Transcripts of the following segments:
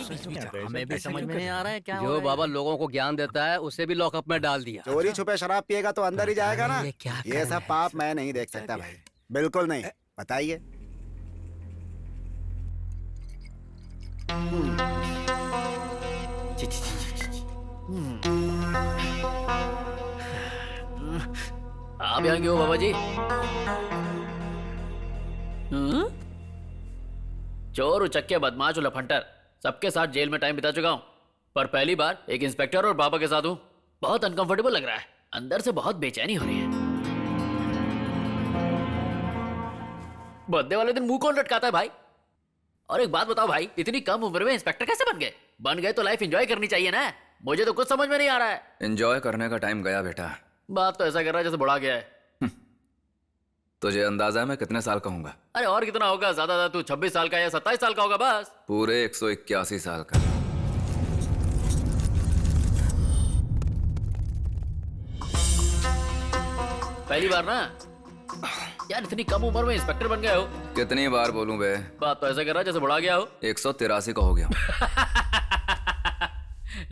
हमें भी समझ में नहीं आ रहा है क्या हो जो रहा है। बाबा लोगों को ज्ञान देता है उसे भी लॉकअप में डाल दिया। चोरी छुपे शराब पिएगा तो अंदर ही जाएगा ना। ये क्या कर ये रहा सब है? पाप मैं नहीं देख सकता भाई, बिल्कुल नहीं। बताइए। छी, छी, छी, छी, छी, छी। आप यहाँ क्यों बाबा जी? चोर उचक्के बदमाश और लफंटर सबके साथ जेल में टाइम बिता चुका हूँ, पर पहली बार एक इंस्पेक्टर और बाबा के साथ हूँ। बहुत अनकंफर्टेबल लग रहा है, अंदर से बहुत बेचैनी हो रही है। बर्थडे वाले दिन मुंह कौन लटकाता है भाई? और एक बात बताओ भाई, इतनी कम उम्र में इंस्पेक्टर कैसे बन गए? बन गए तो लाइफ एंजॉय करनी चाहिए ना। मुझे तो कुछ समझ में नहीं आ रहा है। एंजॉय करने का टाइम गया बेटा। बात तो ऐसा कर रहा है जैसे बुढ़ा गया है। तुझे अंदाजा है मैं कितने साल का हूँगा? अरे और कितना होगा? ज्यादा तू 26 साल का या 27 साल का होगा बस। पूरे 181 साल का। पहली बार ना यार, इतनी कम उम्र में इंस्पेक्टर बन गए हो। कितनी बार बोलूं बे? बात तो ऐसा कर रहा है जैसे बुढ़ा गया हो। 183 का हो गया हूँ।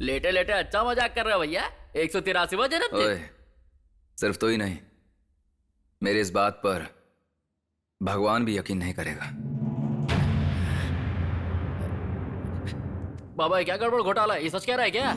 लेटे लेटे अच्छा मजाक कर रहे हो भैया। 183वां जन्मदिन। ओए, सिर्फ तो ही नहीं, मेरी इस बात पर भगवान भी यकीन नहीं करेगा। बाबा ये क्या गड़बड़ घोटाला है? ये सच कह रहा है क्या?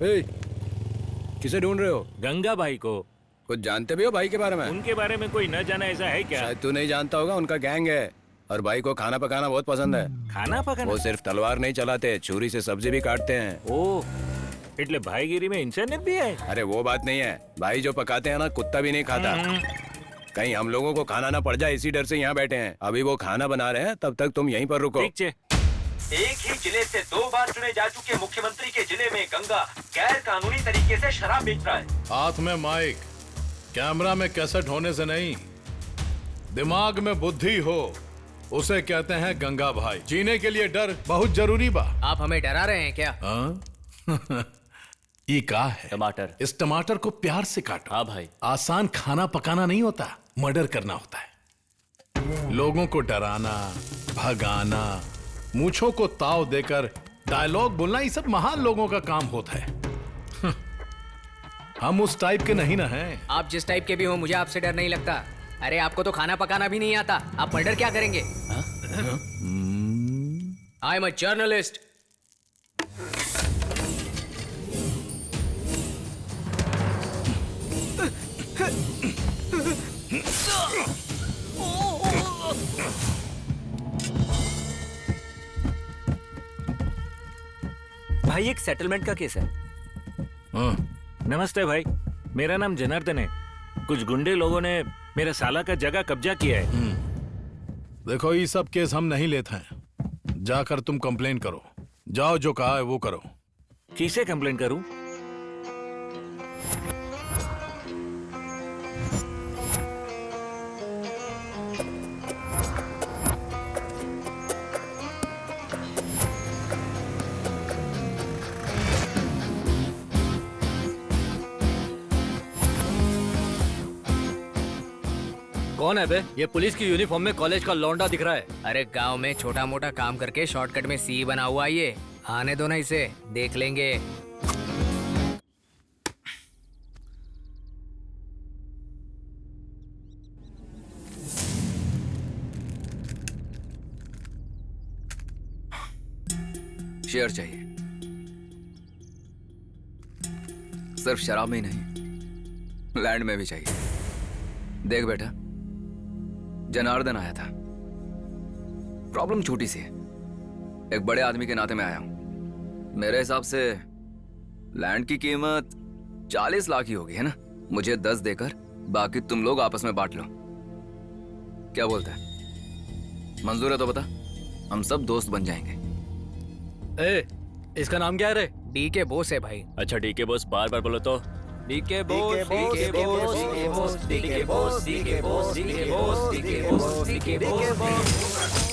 ए, किसे ढूंढ रहे हो? गंगा भाई को। कुछ जानते भी हो भाई के बारे में? उनके बारे में कोई न जाना ऐसा है क्या? शायद तू नहीं जानता होगा, उनका गैंग है और भाई को खाना पकाना बहुत पसंद है। खाना पकाना? वो सिर्फ तलवार नहीं चलाते, छुरी से सब्जी भी काटते हैं। ओह, એટલે भाईगिरी में इंसानियत भी है। अरे वो बात नहीं है, भाई जो पकाते हैं ना कुत्ता भी नहीं खाता। कहीं हम लोगों को खाना ना पड़ जाए इसी डर से यहाँ बैठे हैं। अभी वो खाना बना रहे हैं, तब तक तुम यहीं पर रुको। ठीक है। एक ही जिले से 2 बार चुने जा चुके मुख्यमंत्री के जिले में गंगा गैर कानूनी तरीके से शराब बेच रहा है। हाथ में माइक, कैमरा में कैसेट होने से नहीं, दिमाग में बुद्धि हो उसे कहते हैं गंगा भाई। जीने के लिए डर बहुत जरूरी बा। आप हमें डरा रहे हैं क्या? ये का है? टमाटर। इस टमाटर को प्यार से काटो। हाँ भाई। आसान खाना पकाना नहीं होता, मर्डर करना होता है। लोगों को डराना, भगाना, मूंछों को ताव देकर डायलॉग बोलना, ये सब महान लोगों का काम होता है। हम उस टाइप के नहीं ना हैं। आप जिस टाइप के भी हो, मुझे आपसे डर नहीं लगता। अरे आपको तो खाना पकाना भी नहीं आता, आप मर्डर क्या करेंगे? I am a journalist. भाई एक सेटलमेंट का केस है। नमस्ते भाई, मेरा नाम जनार्दन है। कुछ गुंडे लोगों ने मेरे साला का जगह कब्जा किया है। देखो ये सब केस हम नहीं लेते हैं, जाकर तुम कंप्लेन करो। जाओ, जो कहा है वो करो। किसे कंप्लेन करूं? कौन है बे? ये पुलिस की यूनिफॉर्म में कॉलेज का लौंडा दिख रहा है। अरे गांव में छोटा मोटा काम करके शॉर्टकट में सी बना हुआ ये। आने दो ना इसे, देख लेंगे। शेयर चाहिए, सिर्फ शराब में ही नहीं, लैंड में भी चाहिए। देख बेटा, जनार्दन आया था। प्रॉब्लम छोटी सी है, एक बड़े आदमी के नाते में आया हूं। मेरे हिसाब से लैंड की कीमत 40 लाख ही होगी, है ना? मुझे 10 देकर बाकी तुम लोग आपस में बांट लो। क्या बोलता है? मंजूर है तो बता, हम सब दोस्त बन जाएंगे। ए, इसका नाम क्या है रे? डी के बोस है भाई। अच्छा डी के बॉस बार बार बोलो तो DK Bose, DK Bose, DK Bose, DK Bose, DK Bose, DK Bose, DK Bose, DK Bose.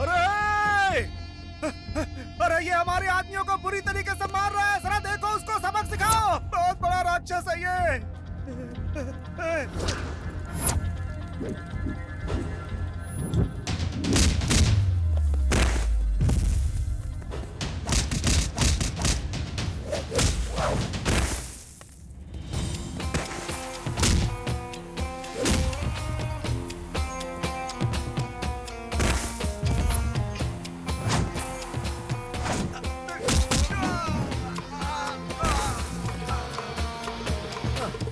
अरे अरे ये हमारे आदमियों को बुरी तरीके से मार रहा है, जरा देखो उसको सबक सिखाओ। बहुत बड़ा राक्षस है ये।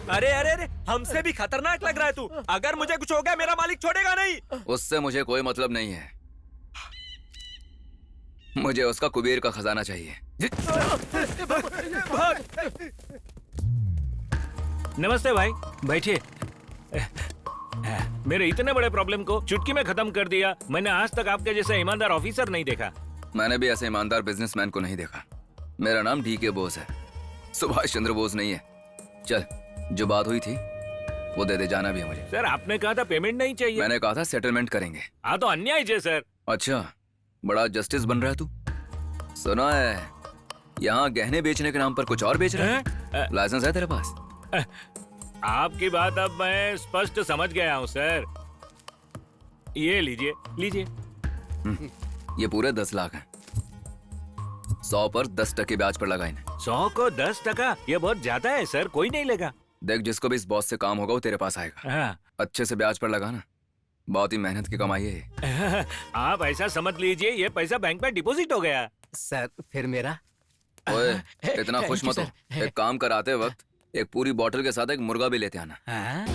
अरे अरे अरे, हमसे भी खतरनाक लग रहा है तू। अगर मुझे कुछ हो गया मेरा मालिक छोड़ेगा नहीं। उससे मुझे कोई मतलब नहीं है, मुझे उसका कुबेर का खजाना चाहिए। नमस्ते भाई, बैठिए। मेरे इतने बड़े प्रॉब्लम को चुटकी में खत्म कर दिया। मैंने आज तक आपके जैसा ईमानदार ऑफिसर नहीं देखा। मैंने भी ऐसे ईमानदार बिजनेसमैन को नहीं देखा। मेरा नाम डीके बोस है, सुभाष चंद्र बोस नहीं है। चल, जो बात हुई थी वो दे दे, जाना भी है मुझे। सर आपने कहा था पेमेंट नहीं चाहिए। मैंने कहा था सेटलमेंट करेंगे। हाँ तो अन्याय है सर। अच्छा, बड़ा जस्टिस बन रहा है तू। सुना है यहाँ गहने बेचने के नाम पर कुछ और बेच रहा है? लाइसेंस है तेरे पास? आपकी बात अब मैं स्पष्ट समझ गया हूँ सर। ये लीजिए लीजिए। ये पूरे 10 लाख हैं। 100 पर 10% ब्याज पर लगाए। 100 को 10%? ये बहुत ज्यादा है सर, कोई नहीं लेगा। देख, जिसको भी इस बॉस से काम होगा वो तेरे पास आएगा। हाँ। अच्छे से ब्याज पर लगाना, बहुत ही मेहनत की कमाई है। आप ऐसा समझ लीजिए ये पैसा बैंक में डिपॉजिट हो गया। सर फिर मेरा? ओए, इतना खुश मत हो। एक काम कराते वक्त एक पूरी बोतल के साथ एक मुर्गा भी लेते आना। हाँ?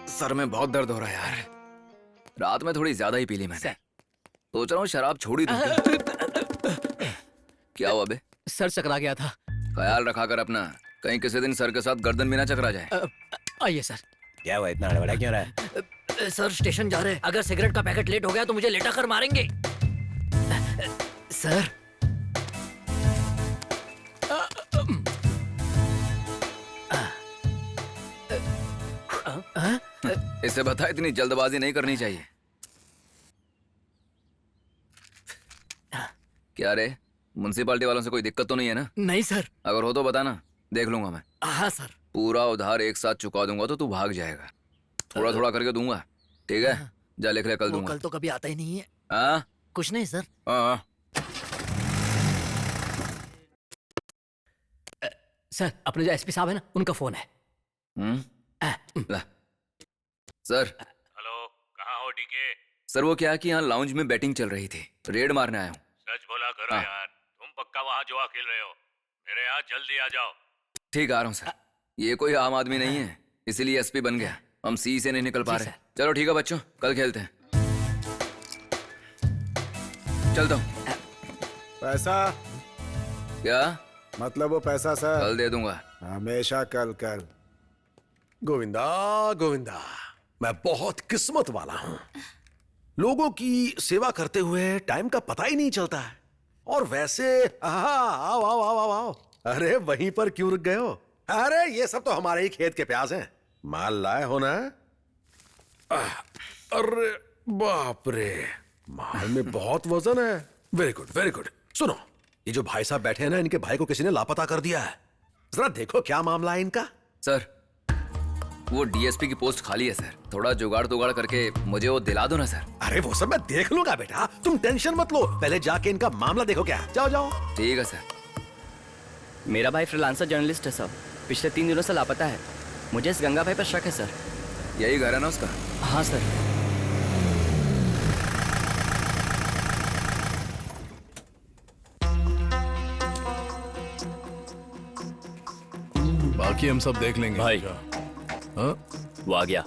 सर में बहुत दर्द हो रहा है यार। रात में थोड़ी ज्यादा ही पी ली मैंने। सोच रहा हूँ शराब छोड़ ही दूं। क्या हुआ बे? सर चकरा गया था। ख्याल रखा कर अपना, कहीं किसी दिन सर के साथ गर्दन भी ना चकरा जाए। आइए सर। क्या हुआ, इतना हड़बड़ा क्यों रहा है? सर स्टेशन जा रहे हैं, अगर सिगरेट का पैकेट लेट हो गया तो मुझे लेटा कर मारेंगे। सर इसे बता, इतनी जल्दबाजी नहीं करनी चाहिए। क्या रे, म्युनिसिपालिटी वालों से कोई दिक्कत तो नहीं है ना? नहीं सर। अगर हो तो बताना, देख लूंगा मैं। हाँ सर। पूरा उधार एक साथ चुका दूंगा तो तू भाग जाएगा। थोड़ा थोड़ा करके दूंगा, ठीक है? जा लिख ले, कल दूंगा। कल तो कभी आता ही नहीं है। हाँ? कुछ नहीं सर। हाँ। सर अपने जो एसपी साहब है ना, उनका फोन है। ला। सर। हेलो, कहाँ हो डीके? सर वो क्या कि यहाँ लाउंज में बैटिंग चल रही थी, रेड मारने आया हूँ। सच बोला करो यार, तुम पक्का वहाँ जुआ खेल रहे हो? मेरे यहाँ जल्दी आ जाओ। ठीक, आ रहा हूँ सर। ये कोई आम आदमी नहीं है, इसीलिए एसपी बन गया। हम सी से नहीं निकल पा रहे। चलो ठीक है बच्चों, कल खेलते हैं। चलता हूँ। पैसा? क्या मतलब वो पैसा सर? कल दे दूंगा। हमेशा कल कल। गोविंदा गोविंदा, मैं बहुत किस्मत वाला हूं। लोगों की सेवा करते हुए टाइम का पता ही नहीं चलता है। और वैसे आओ आओ आओ आओ आओ। अरे वहीं पर क्यों रुक गए हो? अरे ये सब तो हमारे ही खेत के प्याज हैं। माल लाए हो ना? अरे बाप रे, माल में बहुत वजन है। Very good very good. सुनो, ये जो भाई साहब बैठे हैं ना, इनके भाई को किसी ने लापता कर दिया है। जरा देखो क्या मामला है इनका। सर, वो डीएसपी की पोस्ट खाली है सर। थोड़ा जुगाड़ करके मुझे वो दिला दो ना सर। अरे वो सब मैं देख लूंगा बेटा, तुम टेंशन मत लो। पहले जाके इनका मामला देखो क्या। जाओ जाओ। ठीक है सर। मेरा भाई फ्रीलांसर जर्नलिस्ट है सर, पिछले 3 दिनों से लापता है। मुझे इस गंगा भाई पर शक है सर। यही घर है ना उसका? हाँ सर। बाकी हम सब देख लेंगे भाई। हाँ? वो आ गया।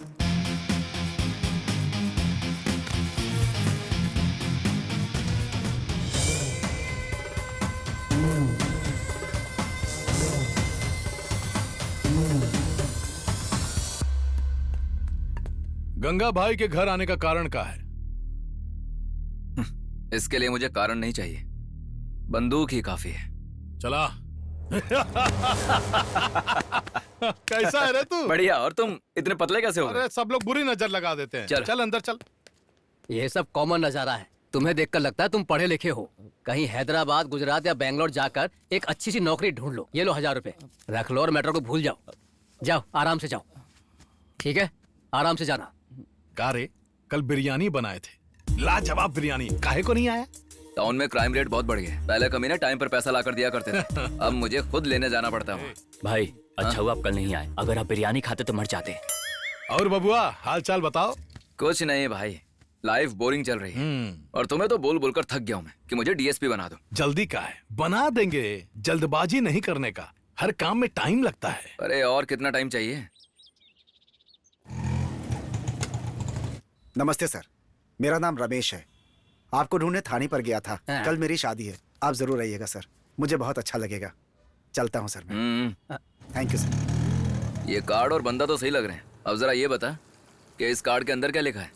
गंगा भाई के घर आने का कारण क्या है? इसके लिए मुझे कारण नहीं चाहिए, बंदूक ही काफी है। चला। कैसा है रे तू? बढ़िया। और तुम इतने पतले कैसे हो गए? अरे सब लोग बुरी नजर लगा देते हैं। चल। चल अंदर चल। ये सब कॉमन नजारा है। तुम्हें देखकर लगता है तुम पढ़े लिखे हो। कहीं हैदराबाद, गुजरात या बैंगलोर जाकर एक अच्छी सी नौकरी ढूंढ लो। ये लो 1000 रुपए रख लो और मैटर को भूल जाओ। जाओ आराम से जाओ, ठीक है? आराम से जाना। का रे, कल बिरयानी बनाए थे, लाजवाब बिरयानी, काहे को नहीं आया? टाउन में क्राइम रेट बहुत बढ़ गया है। पहले कमीने टाइम पर पैसा लाकर दिया करते थे, अब मुझे खुद लेने जाना पड़ता है। भाई अच्छा हुआ आप कल नहीं आए, अगर आप बिरयानी खाते तो मर जाते। और बबुआ हाल चाल बताओ। कुछ नहीं भाई, लाइफ बोरिंग चल रही है। और तुम्हें तो बोल बोलकर थक गया हूँ मैं कि मुझे डीएसपी बना दो। जल्दी का है, बना देंगे। जल्दबाजी नहीं करने का, हर काम में टाइम लगता है। अरे और कितना टाइम चाहिए? नमस्ते सर, मेरा नाम रमेश है। आपको ढूंढने थाने पर गया था। कल मेरी शादी है, आप जरूर आइएगा सर, मुझे बहुत अच्छा लगेगा। चलता हूँ सर मैं। Thank you sir. ये कार्ड और बंदा तो सही लग रहे हैं। अब जरा ये बता कि इस कार्ड के अंदर क्या लिखा है?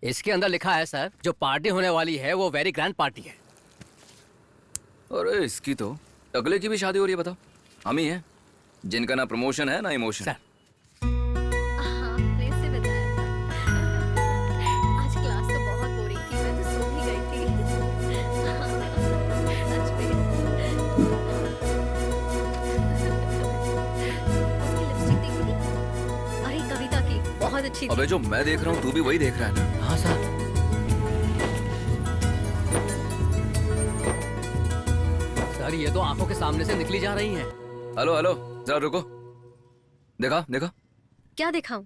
इसके अंदर लिखा है सर, जो पार्टी होने वाली है वो वेरी ग्रैंड पार्टी है। अरे इसकी तो अगले की भी शादी हो रही है। बताओ, हम ही हैं जिनका ना प्रमोशन है ना इमोशन। सर अबे जो मैं देख रहा हूँ तू भी वही देख रहा है ना? हाँ सर। सर ये तो आंखों के सामने से निकली जा रही हैं। हेलो हेलो, जरा रुको। देखा देखा? क्या दिखाऊं?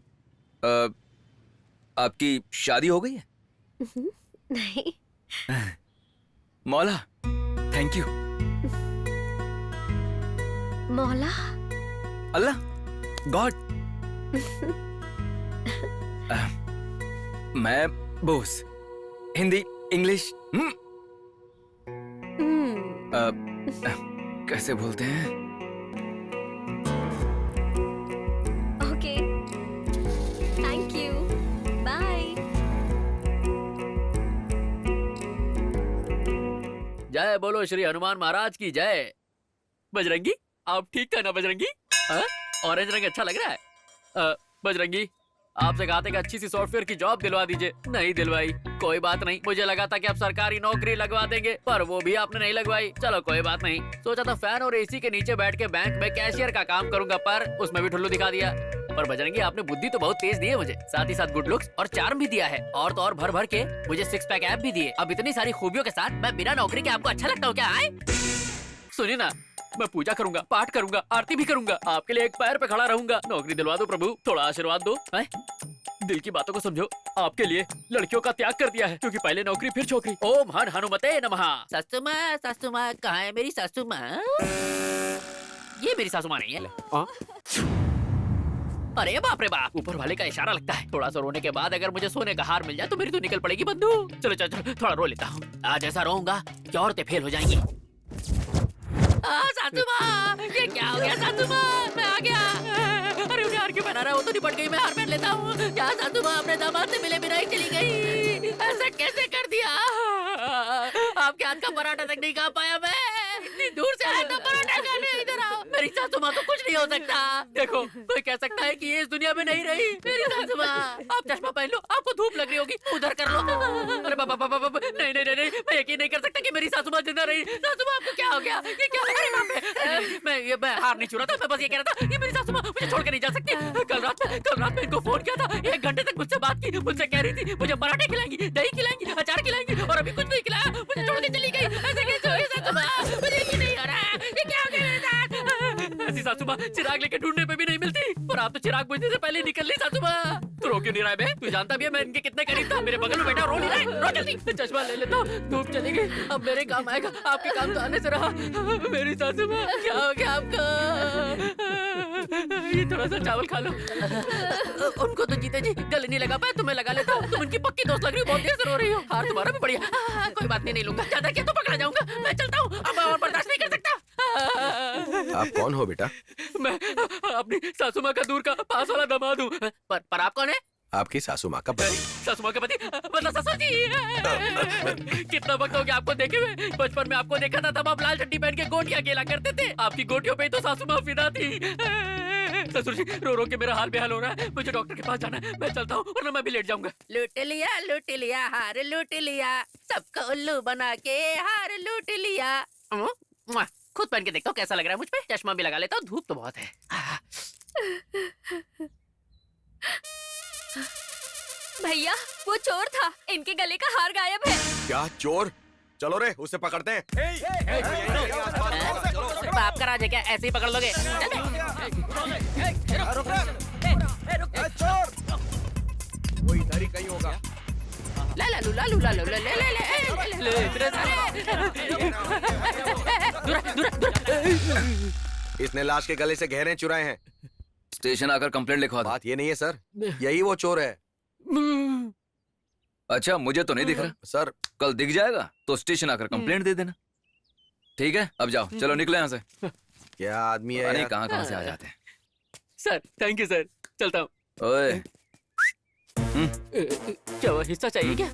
आपकी शादी हो गई है? नहीं। मौला, थैंक यू। मौला? अल्लाह, गॉड। मैं बोस, हिंदी, इंग्लिश। कैसे बोलते हैं? Okay, thank you, bye. जय बोलो श्री हनुमान महाराज की जय। बजरंगी, आप ठीक है ना बजरंगी? ऑरेंज रंग अच्छा लग रहा है। बजरंगी, आपसे कहा था कि अच्छी सी सॉफ्टवेयर की जॉब दिलवा दीजिए, नहीं दिलवाई। कोई बात नहीं, मुझे लगा था कि आप सरकारी नौकरी लगवा देंगे, पर वो भी आपने नहीं लगवाई। चलो कोई बात नहीं, सोचा था फैन और एसी के नीचे बैठ के बैंक में कैशियर का काम करूंगा, पर उसमें भी ठुल्लू दिखा दिया। पर बजरंगी, आपने बुद्धि तो बहुत तेज दी है मुझे, साथ ही साथ गुड लुक्स और चार्म भी दिया है, और तो और भर भर के मुझे 6 पैक ऐप भी दिए। अब इतनी सारी खूबियों के साथ मैं बिना नौकरी के आपको अच्छा लगता हूँ क्या? आए सुनिए ना, मैं पूजा करूंगा, पाठ करूंगा, आरती भी करूंगा, आपके लिए एक पैर पे खड़ा रहूंगा। नौकरी दिलवा दो प्रभु, थोड़ा आशीर्वाद दो। दिल की बातों को समझो, आपके लिए लड़कियों का त्याग कर दिया है, क्योंकि पहले नौकरी फिर छोकरी। ओम हन हनुमते नमः। सासू माँ कहाँ है मेरी सासू माँ? ये मेरी सासू माँ नहीं है। अरे बाप रे बाप, ऊपर वाले का इशारा लगता है। थोड़ा सा रोने के बाद अगर मुझे सोने का हार मिल जाए तो मेरी तो निकल पड़ेगी बंदूक। चलो चलो चलो, थोड़ा रो लेता हूँ। आज ऐसा रोऊंगा कि औरतें फेल हो जाएंगी। सासू माँ, ये क्या हो गया सासू माँ? मैं आ गया। अरे उन्हें हार क्यों पहना रहा है? वो तो निपट गई, मैं हार पहन लेता हूँ। क्या सासू माँ अपने दामाद से मिले बिना ही चली गई? ऐसा कैसे कर दिया? आपके हाथ का पराठा तक नहीं खा पाया मैं। इतनी दूर से आया था पराठा खाने, इधर आओ। मेरी सासू माँ को कुछ नहीं हो सकता। देखो, कोई कह सकता है कि ये इस दुनिया में नहीं रही। मेरी सासू माँ, आप चश्मा पहन लो, आपको धूप लग रही होगी, उधर कर लो। अरे बाबा बाबा बाबा, नहीं नहीं नहीं, मैं यकीन नहीं कर सकता कि मेरी सासू माँ जिंदा रही। सासू माँ, आपको क्या हो गया? ये क्या हो गया? मैं हार नहीं छू रहा था, मैं बस ये कह रहा था, ये मेरी सासू माँ मुझे छोड़ के नहीं जा सकती। कल रात में इनको फोन किया था, 1 घंटे तक मुझसे बात की, मुझसे कह रही थी मुझे पराठे खिलाएंगी, दही खिलाएंगी, अचार खिलाएंगी, और अभी कुछ नहीं खिलाया, मुझे छोड़ के चली गई। ऐसे कैसे हुई सासू माँ? मुझे यकीन नहीं हो रहा है, ये क्या हो गया मेरे साथ? ऐसी सासू माँ चिराग लेके ढूंढने पे भी नहीं मिलती, और आप तो चिराग बुझने से पहले निकल ली सासू माँ। तू रो क्यों नहीं रहा है बे? तू जानता भी है मैं इनके कितने करीब था। मेरे बगल में बैठा, रो नहीं रहा है? रो जल्दी, चश्मा ले लेता हूँ, धूप चली गई, अब मेरे काम आएगा, आपके काम तो आने से रहा। मेरी सासू माँ, क्या हो गया आपको? ये थोड़ा सा चावल खा लो। उनको तो जीते जी गले नहीं लगा पाया, तुम्हें लगा लेता हूँ। तुम उनकी पक्की दोस्त लग रही हो, बहुत देर से रो रही हो। हार तुम्हारा भी बढ़िया, कोई बात नहीं लूंगा, ज्यादा किया तो पकड़ा जाऊंगा। मैं चलता हूँ, अब और बर्दाश्त नहीं कर सकता। आप कौन हो बेटा? मैं अपनी सासू माँ का दूर का पास वाला दामाद हूँ। पर आप कौन है? आपकी सासू माँ का पति। सासू माँ का पति मतलब ससुर जी। कितना वक्त हो गया आपको देखे हुए? बचपन में आपको देखा था, तब आप लाल चड्डी पहन के गोटियां खेला करते थे। आपकी गोटियों पे ही तो सासू माँ फिदा थी। ससुर जी, रो रो के मेरा हाल बेहाल हो रहा है, मुझे डॉक्टर के पास जाना है, मैं चलता हूँ, वरना मैं भी लेट जाऊंगा। लूट लिया हार लूट लिया, सबको उल्लू बना के हार लूट लिया। खुद पहन के देखता हूँ कैसा लग रहा है मुझ पे। चश्मा भी लगा लेता हूँ, धूप तो बहुत है। भैया, वो चोर था, इनके गले का हार गायब है। क्या चोर? चलो रे, उसे पकड़ते हैं। बाप का राज है क्या? ऐसे ही पकड़ लोगे? वो इधर ही कहीं होगा। इसने लाश के गले से गहरे चुराए हैं। स्टेशन आकर कंप्लेंट लिखवा दो। बात ये नहीं है सर, यही वो चोर है। अच्छा, मुझे तो नहीं दिख रहा सर। कल दिख जाएगा तो स्टेशन आकर कंप्लेंट दे देना। ठीक है, अब जाओ, चलो निकले यहाँ से। क्या आदमी है यार? कहाँ से आ जाते हैं। सर, थैंक यू सर, चलता हूँ। ओए, क्या हुआ, हिस्सा चाहिए क्या?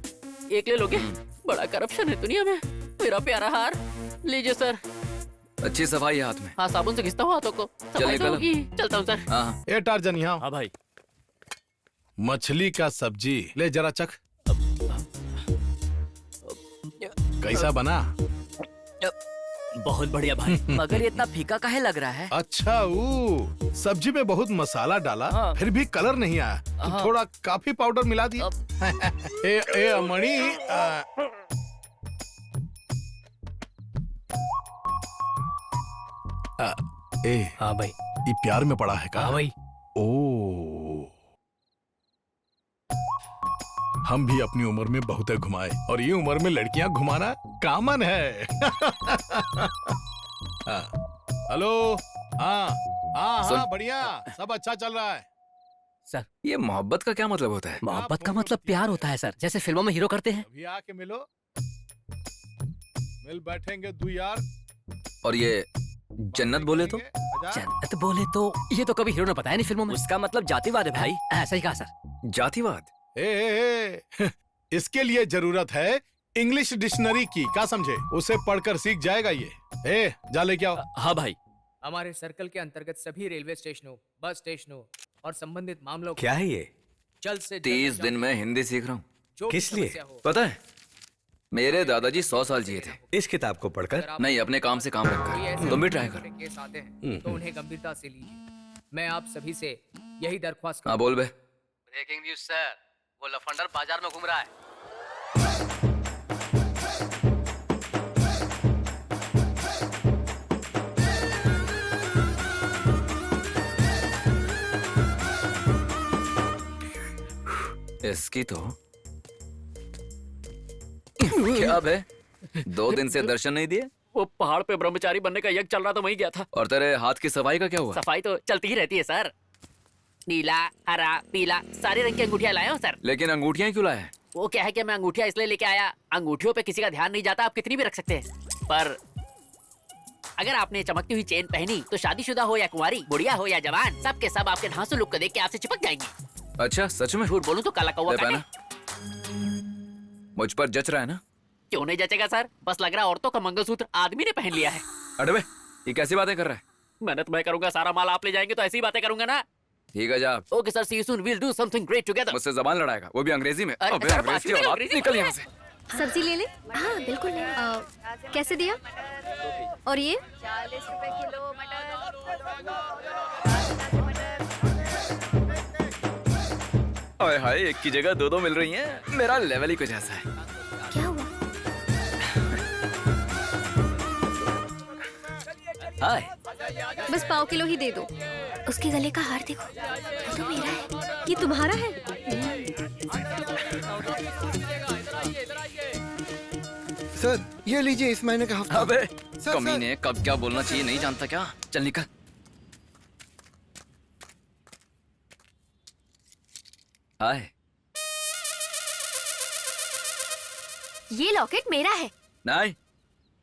एक ले लोगे? बड़ा करप्शन है दुनिया में। मेरा प्यारा हार लीजिए सर। अच्छी सफाई है हाथ में। हाँ, साबुन से घिसता हूँ हाथों को। सफाई तो होगी। चलता हूँ सर। हाँ ए टार्जन, यहाँ। हाँ भाई। मछली का सब्जी ले, जरा चख। कैसा बना? बहुत बढ़िया भाई। मगर ये इतना फीका काहे लग रहा है? अच्छा, वो सब्जी में बहुत मसाला डाला, हाँ। फिर भी कलर नहीं आया, तो हाँ। थोड़ा कॉफी पाउडर मिला दिया। ए अमणी, हाँ भाई। ये प्यार में पड़ा है का? हाँ भाई। ओ, हम भी अपनी उम्र में बहुत घुमाए, और ये उम्र में लड़कियां घुमाना कॉमन है। हेलो। हाँ हाँ सुन। हाँ, बढ़िया, सब अच्छा चल रहा है। सर, ये मोहब्बत का क्या मतलब होता है? मोहब्बत का मतलब प्यार होता है सर, जैसे फिल्मों में हीरो करते हैं। अभी आके मिलो, मिल बैठेंगे दो यार। और ये जन्नत बोले तो? जन्नत बोले तो ये तो कभी हीरो ने बताया नहीं फिल्मों में। उसका मतलब जातिवाद है भाई। ऐसा ही कहा सर। जातिवाद? ए, इसके लिए जरूरत है इंग्लिश डिक्शनरी की, क्या समझे? उसे पढ़कर सीख जाएगा ये। जा लेके आओ। हाँ भाई। हमारे सर्कल के अंतर्गत सभी रेलवे स्टेशनों, बस स्टेशनों और संबंधित मामलों को क्या है ये? जल्द से 30 दिन में हिंदी सीख रहा हूँ। किस लिए? पता है, मेरे दादाजी 100 साल जिए थे। इस किताब को पढ़कर? नहीं, अपने काम से काम रखकर। तुम भी ट्राई करो। केस आते हैं तो उन्हें गंभीरता से लीजिए। मैं आप सभी से यही दरख्वास्त हाँ बोल बे। ब्रेकिंग न्यूज सर, वो लफंडर बाजार में घूम रहा है। इसकी तो क्या बे, 2 दिन से दर्शन नहीं दिए? वो पहाड़ पे ब्रह्मचारी बनने का यज्ञ चल रहा था, वहीं गया था। और तेरे हाथ की सफाई का क्या हुआ? सफाई तो चलती ही रहती है सर। नीला, हरा, पीला, सारे रंग की अंगूठियां लाया हूँ सर। लेकिन अंगूठियां क्यों लाया है? वो क्या है कि मैं अंगूठियां इसलिए लेके आया, अंगूठियों पे किसी का ध्यान नहीं जाता, आप कितनी भी रख सकते हैं। पर अगर आपने चमकती हुई चेन पहनी तो शादीशुदा हो या कुंवारी, बुढ़िया हो या जवान, सबके सब आपके धांसू लुक को देख के आपसे चिपक जाएंगे। अच्छा, सच में? झूठ बोलूं तो काला कौवा काटे। मुझ पर जच रहा है ना? क्यों नहीं जचेगा सर, बस लग रहा है औरतों का मंगलसूत्र आदमी ने पहन लिया है। अरे बे, ये कैसी बातें कर रहा है? मेहनत मैं करूंगा, सारा माल आप ले जाएंगे तो ऐसी ही बातें करूंगा ना। ठीक है जा। Okay sir, see you soon, will do something great together. मुझसे जबान लड़ाएगा, वो भी अंग्रेजी में। अरे, अबे सर, अंग्रेज की बात औलाद, अंग्रेजी निकल में यहाँ से। सब्जी ले ले। हाँ बिल्कुल ले। कैसे दिया? और ये 40 रुपए किलो मटर। ओए हाय, एक की जगह दो मिल रही हैं। मेरा लेवल ही कुछ ऐसा है। क्या हुआ? हाय। बस पाव किलो ही दे दो। उसके गले का हार देखो, वो तो मेरा है। ये तुम्हारा है? सर ये लीजिए इस महीने का हफ्ता। अबे सर, कमीने, कब क्या बोलना चाहिए नहीं जानता क्या? चल निकल। हाय। ये लॉकेट मेरा है। नहीं,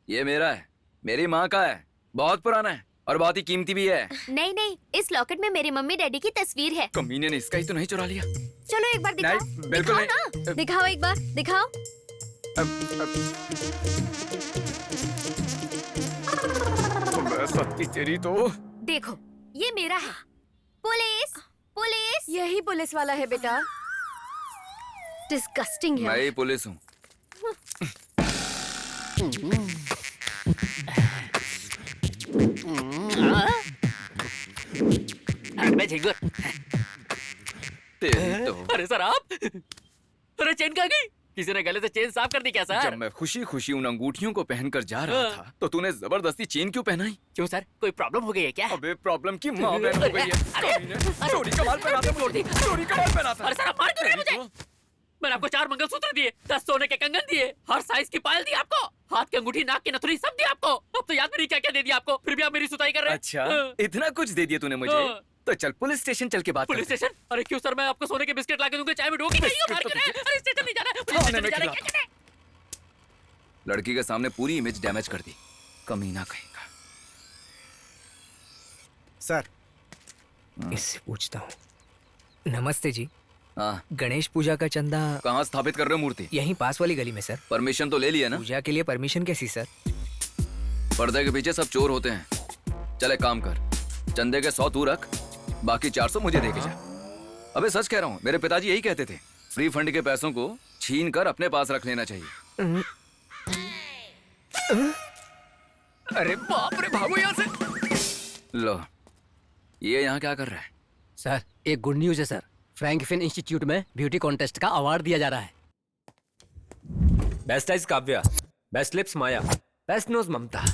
ये मेरा है। मेरी माँ का है, बहुत पुराना है और बहुत ही कीमती भी है। नहीं नहीं, इस लॉकेट में मेरे मम्मी डैडी की तस्वीर है। कमीने ने इसका ही तो नहीं चुरा लिया। चलो एक बार दिखाओ। नहीं, बिल्कुल दिखाओ ना, दिखाओ एक बार, दिखाओ। सत्ती तेरी तो। देखो ये मेरा है। Police police. यही पुलिस वाला है बेटा। डिस्गस्टिंग है। मैं ही पुलिस हूँ। मैं झिंगुर। तेरी तो। अरे सर आप, अरे चेन कहाँ गई? किसी ने गले से चेन साफ कर दी क्या सर? जब मैं खुशी खुशी उन अंगूठियों को पहनकर जा रहा था तो तूने जबरदस्ती चेन क्यों पहनाई? क्यों सर, कोई प्रॉब्लम हो गई है क्या? अबे प्रॉब्लम की माँ बहन हो गई है। चोरी का माल पहना था, चोरी का माल पहना था। अरे सर आप मार क्यों रहे मुझे? मैंने आपको 4 मंगलसूत्र दिए, 10 सोने के कंगन दिए, हर साइज की पायल दी आपको, हाथ की अंगूठी, नाक की नथुनी सब दिया आपको। अब तो याद नहीं क्या क्या दे दिया आपको, फिर भी आप मेरी सुताई कर रहे हैं। अच्छा, इतना कुछ दे दिया तूने मुझे? तो चल पुलिस स्टेशन चल के बात पुलिस करते हैं। स्टेशन? अरे क्यों सर, मैं आपको सोने के बिस्किट ला के दूंगा, चाय में डोगी नहीं हो, मार के रहे। अरे स्टेशन नहीं जाना है, पुलिस स्टेशन नहीं जाना है, क्या करना है? लड़की के सामने पूरी इमेज डैमेज कर दी, कमीना कहेगा। सर इससे पूछता हूँ। नमस्ते जी। हाँ, गणेश पूजा का चंदा कहाँ स्थापित कर रहे हो मूर्ति? यहीं पास वाली गली में सर। परमिशन तो ले लिया ना? पूजा के लिए परमिशन कैसी सर? पर्दे के पीछे सब चोर होते हैं। चल एक काम कर, चंदे के 100 तू रख, बाकी 400 मुझे दे के जा। अबे सच कह रहा हूँ, मेरे पिताजी यही कहते थे, फ्री फंड के पैसों को छीन कर अपने पास रख लेना चाहिए। अरे बाप रे, भागो यहाँ से। लो, ये यहाँ क्या कर रहा है? सर एक गुड न्यूज है सर। फ्रैंकफिन इंस्टीट्यूट में ब्यूटी कॉन्टेस्ट का अवार्ड दिया जा रहा है। Best eyes Kavya, best lips Maya, best nose Mamta.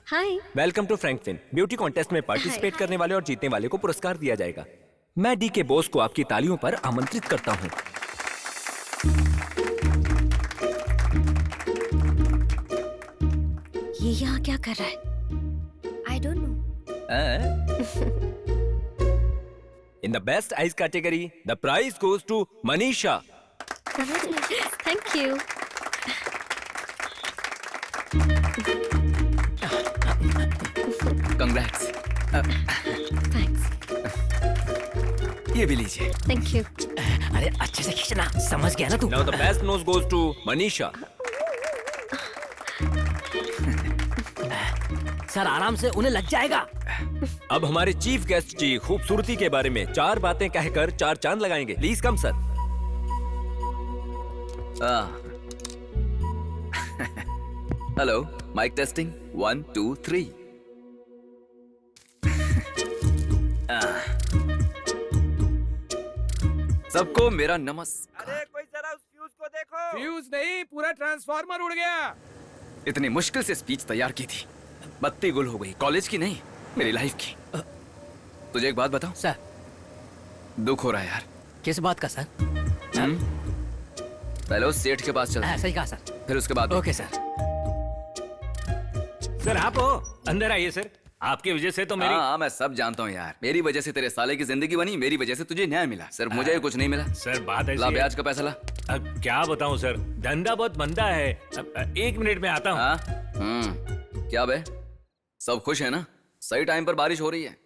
Hi. Welcome to Frankfinn. Beauty contest में पार्टिसिपेट करने वाले और जीतने वाले को पुरस्कार दिया जाएगा। मैं डी के बॉस को आपकी तालियों पर आमंत्रित करता हूँ। ये यहाँ क्या कर रहा है? I don't know. In the best eyes category, the prize goes to Manisha. Thank you. Congrats. Thanks. ये भी लीजिए। Thank you. अरे अच्छे से खींचना, समझ गया ना तू? Now the best nose goes to Manisha. Sir आराम से, उन्हें लग जाएगा। अब हमारे चीफ गेस्ट की खूबसूरती के बारे में 4 बातें कहकर 4 चांद लगाएंगे। Please come sir. Hello, mike testing 1 2 3। सबको मेरा नमस्कार। अरे कोई जरा उस फ्यूज को देखो। फ्यूज नहीं, पूरा ट्रांसफार्मर उड़ गया। इतनी मुश्किल से स्पीच तैयार की थी, बत्ती गुल हो गई। कॉलेज की नहीं, मेरी लाइफ की। तुझे एक बात बताऊं? सर दुख हो रहा है यार। किस बात का सर? पहले उस सेठ के पास चल। सही कहा सर। फिर उसके बाद ओके सर। सर आप हो, अंदर आइए सर। आपकी वजह से तो मेरी। हाँ, मैं सब जानता हूँ यार। मेरी वजह से तेरे साले की जिंदगी बनी, मेरी वजह से तुझे न्याय मिला। सिर्फ मुझे कुछ नहीं मिला। सर बात ऐसी ला है। ब्याज का पैसा ला। क्या बताऊं सर, धंधा बहुत मंदा है। 1 मिनट में आता हूँ। क्या बे, सब खुश है ना? सही टाइम पर बारिश हो रही है,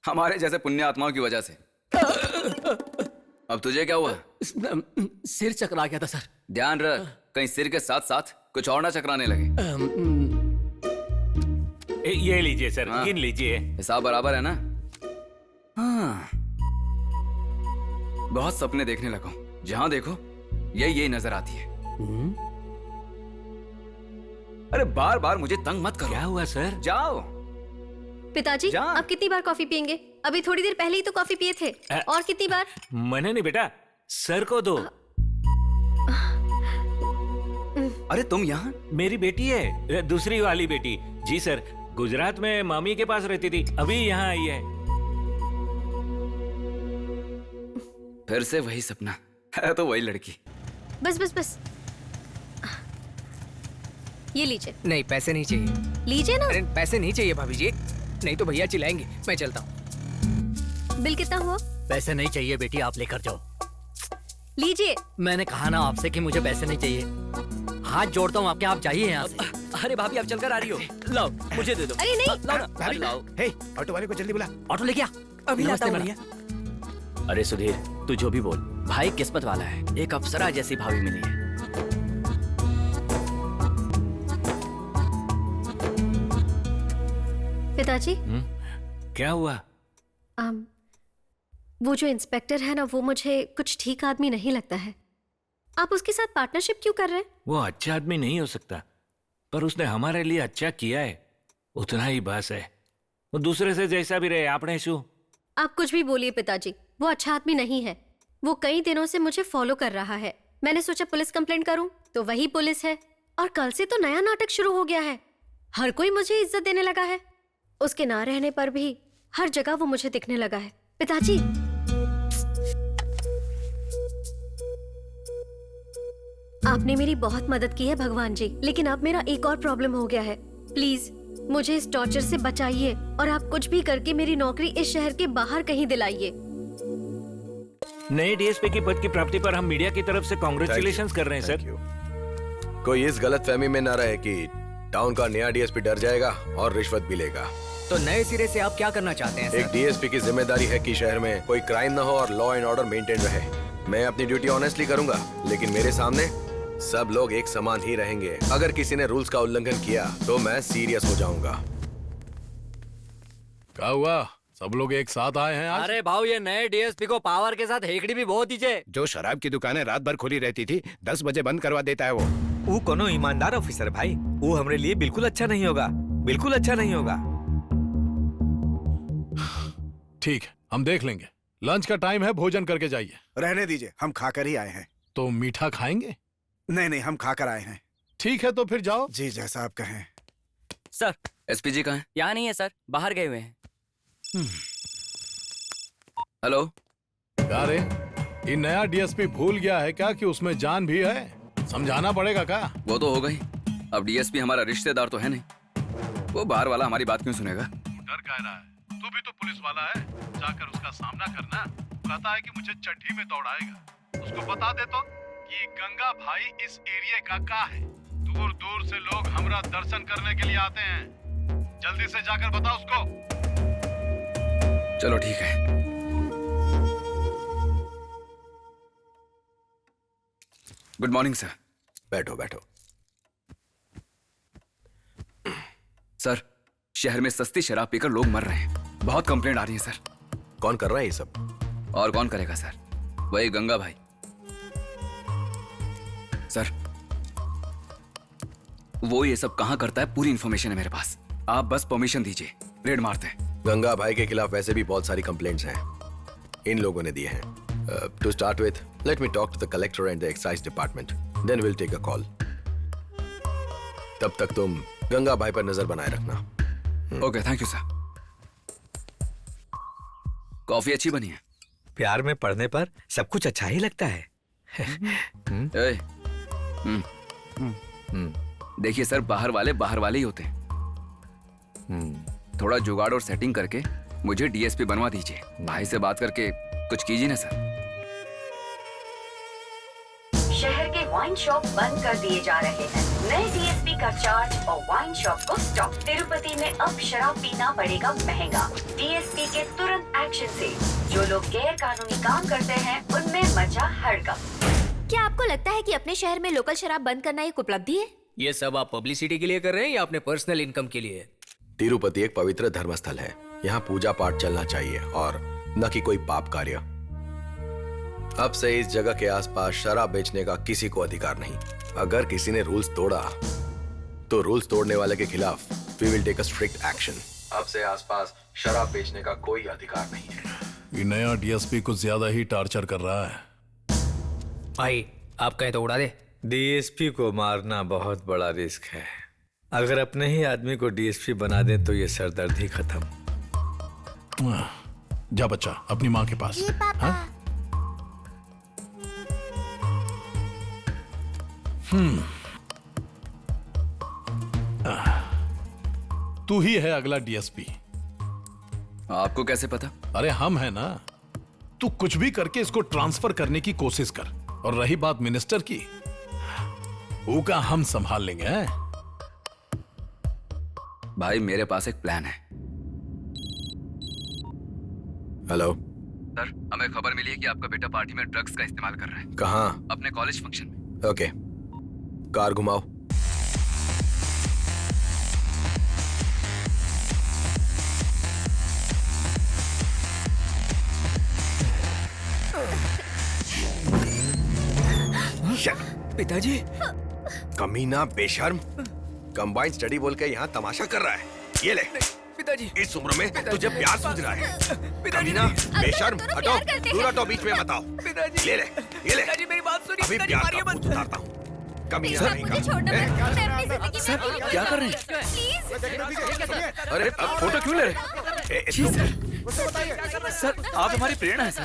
हमारे जैसे पुण्य आत्माओं की वजह से। अब तुझे क्या हुआ? सिर चकरा गया था सर। ध्यान रख, कहीं सिर के साथ साथ कुछ और ना चकराने लगे। ये लीजिए सर, गिन लीजिए। हिसाब बराबर है ना? हाँ। बहुत सपने देखने लगा हूं, जहां देखो यही नजर आती है। अरे बार बार मुझे तंग मत करो। क्या हुआ सर? जाओ। पिताजी, आप कितनी बार कॉफी पियेंगे? अभी थोड़ी देर पहले ही तो कॉफी पिए थे। और कितनी बार? मैंने नहीं बेटा, सर को दो। अरे तुम यहाँ? मेरी बेटी है, दूसरी वाली बेटी। जी सर, गुजरात में मामी के पास रहती थी, अभी यहाँ आई है। फिर से वही सपना है, तो वही लड़की। बस ये लीजिए। नहीं, पैसे नहीं चाहिए। लीजिए ना। अरे पैसे नहीं चाहिए भाभी जी, नहीं तो भैया चिल्लाएंगे। मैं चलता हूँ। बिल कितना हुआ? पैसे नहीं चाहिए बेटी, आप लेकर जाओ। लीजिए। मैंने कहा ना आपसे कि मुझे पैसे नहीं चाहिए। हाथ जोड़ता हूँ आपके, आप जाइए यहाँ से। अरे भाभी, आप चलकर आ रही हो। लाओ, मुझे दे दो। अरे नहीं। लाओ ना। अरे लाओ। हे, ऑटो वाले को जल्दी बुला। ऑटो लेके आ। अभी लाता हूँ भैया। अरे सुधीर, तू जो भी बोल, भाई किस्मत वाला है, एक अप्सरा जैसी भाभी मिली है। पिताजी। क्या हुआ? वो जो इंस्पेक्टर है ना, वो मुझे कुछ ठीक आदमी नहीं लगता है। आप उसके साथ पार्टनरशिप क्यों कर रहे हैं? वो अच्छा आदमी नहीं हो सकता, पर उसने हमारे लिए अच्छा किया है, उतना ही बस है। वो दूसरे से जैसा भी रहे, आपने शू। आप कुछ भी बोलिए पिताजी, वो अच्छा आदमी नहीं है। वो कई दिनों से मुझे फॉलो कर रहा है। मैंने सोचा पुलिस कंप्लेंट करूं, तो वही पुलिस है। और कल से तो नया नाटक शुरू हो गया है। हर कोई मुझे इज्जत देने लगा है। उसके ना रहने पर भी हर जगह वो मुझे दिखने लगा है। पिताजी, आपने मेरी बहुत मदद की है भगवान जी, लेकिन अब मेरा एक और प्रॉब्लम हो गया है। प्लीज मुझे इस टॉर्चर से बचाइए, और आप कुछ भी करके मेरी नौकरी इस शहर के बाहर कहीं दिलाइए। नए डीएसपी की पद की प्राप्ति पर हम मीडिया की तरफ से कांग्रेचुलेशंस कर रहे हैं सर। कोई इस गलतफहमी में ना रहे कि टाउन का नया डीएसपी डर जाएगा और रिश्वत भी लेगा। तो नए सिरे से आप क्या करना चाहते हैं सर? एक डीएसपी की जिम्मेदारी है कि शहर में कोई क्राइम ना हो और लॉ एंड ऑर्डर मेंटेन रहे। मैं अपनी ड्यूटी ऑनेस्टली करूंगा, लेकिन मेरे सामने सब लोग एक समान ही रहेंगे। अगर किसी ने रूल्स का उल्लंघन किया तो मैं सीरियस हो जाऊंगा। क्या हुआ, सब लोग एक साथ आए हैं आज? अरे भाव, ये नए डीएसपी को पावर के साथ हेकड़ी भी बहुत दीजिए। जो शराब की दुकानें रात भर खुली रहती थी, 10 बजे बंद करवा देता है वो कोनो ईमानदार ऑफिसर भाई, वो हमारे लिए बिल्कुल अच्छा नहीं होगा, बिल्कुल अच्छा नहीं होगा। ठीक है, हम देख लेंगे। लंच का टाइम है, भोजन करके जाइए। रहने दीजिए, हम खाकर ही आए हैं। तो मीठा खाएंगे? नहीं, हम खाकर आए हैं। ठीक है, तो फिर जाओ। जी, जैसा आप कहें। सर, एसपीजी कहाँ है? यहाँ नहीं है सर, बाहर गए हुए हैं। हेलो। क्या रे, ये नया डीएसपी भूल गया है क्या कि उसमें जान भी है? समझाना पड़ेगा क्या? वो तो हो गई। अब डीएसपी हमारा रिश्तेदार तो है नहीं, वो बाहर वाला हमारी बात क्यों सुनेगा? डर कह रहा है, तू भी तो पुलिस वाला है, जाकर उसका सामना करना। कहता है कि मुझे चड्ढी में दौड़ाएगा। उसको बता दे तो कि गंगा भाई इस एरिया का है। दूर दूर से लोग हमरा दर्शन करने के लिए आते हैं। जल्दी से जाकर बता उसको। चलो ठीक है। Good morning sir. बैठो बैठो। सर, शहर में सस्ती शराब पीकर लोग मर रहे हैं, बहुत कंप्लेंट आ रही है सर। कौन कर रहा है ये सब? और कौन करेगा सर, वही गंगा भाई। सर, वो ये सब कहां करता है, पूरी इंफॉर्मेशन है मेरे पास। आप बस परमिशन दीजिए, रेड मारते हैं। गंगा भाई के खिलाफ वैसे भी बहुत सारी कंप्लेंट्स हैं, इन लोगों ने दिए हैं। To start with, let me talk to the collector and the excise department, then will take a call. तब तक तुम गंगा भाई पर नजर बनाए रखना। Okay, thank you sir. Coffee अच्छी बनी है। प्यार में पड़ने पर सब कुछ अच्छा ही लगता है। देखिए सर, बाहर वाले ही होते हैं। थोड़ा जुगाड़ और सेटिंग करके मुझे डीएसपी बनवा दीजिए। भाई से बात करके कुछ कीजिए ना सर। शहर के वाइन शॉप बंद कर दिए जा रहे हैं। नए डीएसपी का चार्ज और वाइन शॉप को स्टॉप। तिरुपति में अब शराब पीना पड़ेगा महंगा। डीएसपी के तुरंत एक्शन से जो लोग गैर कानूनी काम करते हैं उनमें मचा हड़कंप। क्या आपको लगता है कि अपने शहर में लोकल शराब बंद करना एक उपलब्धि है? ये सब आप पब्लिसिटी के लिए कर रहे हैं या अपने पर्सनल इनकम के लिए? तिरुपति एक पवित्र धर्मस्थल है। यहाँ पूजा पाठ चलना चाहिए और न कि कोई पाप कार्य। अब से इस जगह के आसपास शराब बेचने का किसी को अधिकार नहीं। अगर किसी ने रूल्स तोड़ा तो रूल्स तोड़ने वाले के खिलाफ we will take a strict action. अब से आसपास शराब बेचने का कोई अधिकार नहीं है। ये नया डीएसपी कुछ ज्यादा ही टार्चर कर रहा है। भाई आप कहें तो उड़ा दे। डीएसपी को मारना बहुत बड़ा रिस्क है। अगर अपने ही आदमी को डीएसपी बना दें तो ये सरदर्द ही खत्म। जा बच्चा अपनी माँ के पास। हाँ? तू ही है अगला डीएसपी। आपको कैसे पता? अरे हम है ना। तू कुछ भी करके इसको ट्रांसफर करने की कोशिश कर। और रही बात मिनिस्टर की, वो का हम संभाल लेंगे। हैं? भाई मेरे पास एक प्लान है। हेलो सर, हमें खबर मिली है कि आपका बेटा पार्टी में ड्रग्स का इस्तेमाल कर रहा है। कहाँ? अपने कॉलेज फंक्शन में। ओके, कार घुमाओ। पिताजी। कमीना बेशर्म, कंबाइंड स्टडी बोल के यहाँ तमाशा कर रहा है। ये ले पिताजी। इस उम्र में तुझे प्यार सूझ रहा है। कमीना बेशर्म, हटो, दूर हटो, बीच में मत आओ। ले ले, ये ले। पिताजी मेरी बात सुनिए। अभी प्यार का भूत उतारता हूँ। कमीना नहीं का। सर क्या कर रहे हैं? अरे अब फोटो क्यों ले रहे हैं? सर आप हमारी प्रेरणा है सर।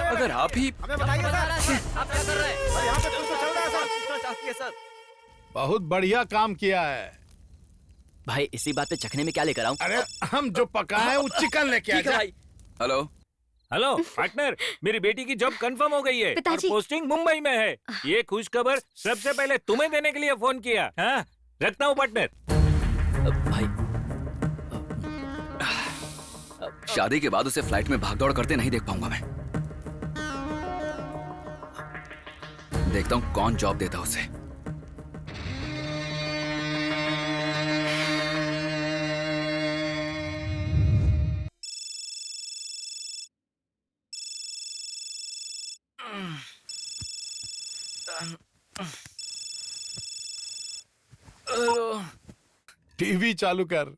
अगर आप ही बहुत बढ़िया काम किया है भाई। इसी बात पे चखने में क्या लेकर आऊं? अरे हम जो पकाए वो चिकन लेके आ जाए। हेलो हेलो पार्टनर, मेरी बेटी की जॉब कंफर्म हो गई है और पोस्टिंग मुंबई में है। ये खुश खबर सबसे पहले तुम्हें देने के लिए फोन किया। हाँ, रखता हूँ पार्टनर। भाई शादी के बाद उसे फ्लाइट में भागदौड़ करते नहीं देख पाऊंगा मैं। देखता हूँ कौन जॉब देता उसे। टीवी चालू कर।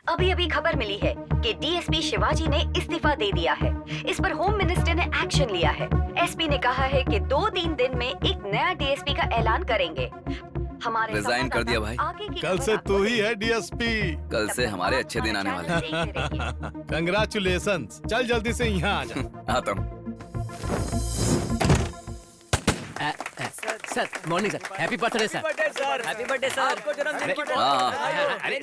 अभी अभी खबर मिली है कि डीएसपी शिवाजी ने इस्तीफा दे दिया है। इस पर होम मिनिस्टर ने एक्शन लिया है। एसपी ने कहा है कि 2-3 दिन में एक नया डीएसपी का ऐलान करेंगे। हमारे रिजाइन कर दिया भाई। कल से तू ही है डीएसपी। कल से हमारे अच्छे दिन आने वाले हैं। कंग्रेचुलेशंस। चल जल्दी से यहाँ आ जा। आता हूँ। Sir morning sir. Happy birthday sir. Happy birthday sir. आपको जन्मदिन की अरे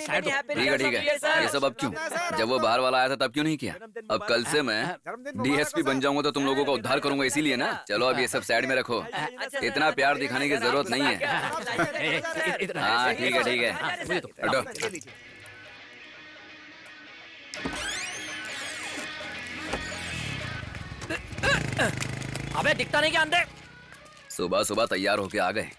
ठीक है। ये सब अब क्यों? जब वो बाहर वाला आया था तब क्यों नहीं किया? अब कल से मैं डीएसपी बन जाऊंगा तो तुम लोगों का उद्धार करूंगा, इसीलिए ना। चलो अब ये सब साइड में रखो। इतना प्यार दिखाने की जरूरत नहीं है। हाँ ठीक है। हटो। अबे दिखता नहीं क्या अंदर? सुबह सुबह तैयार होके आ गए।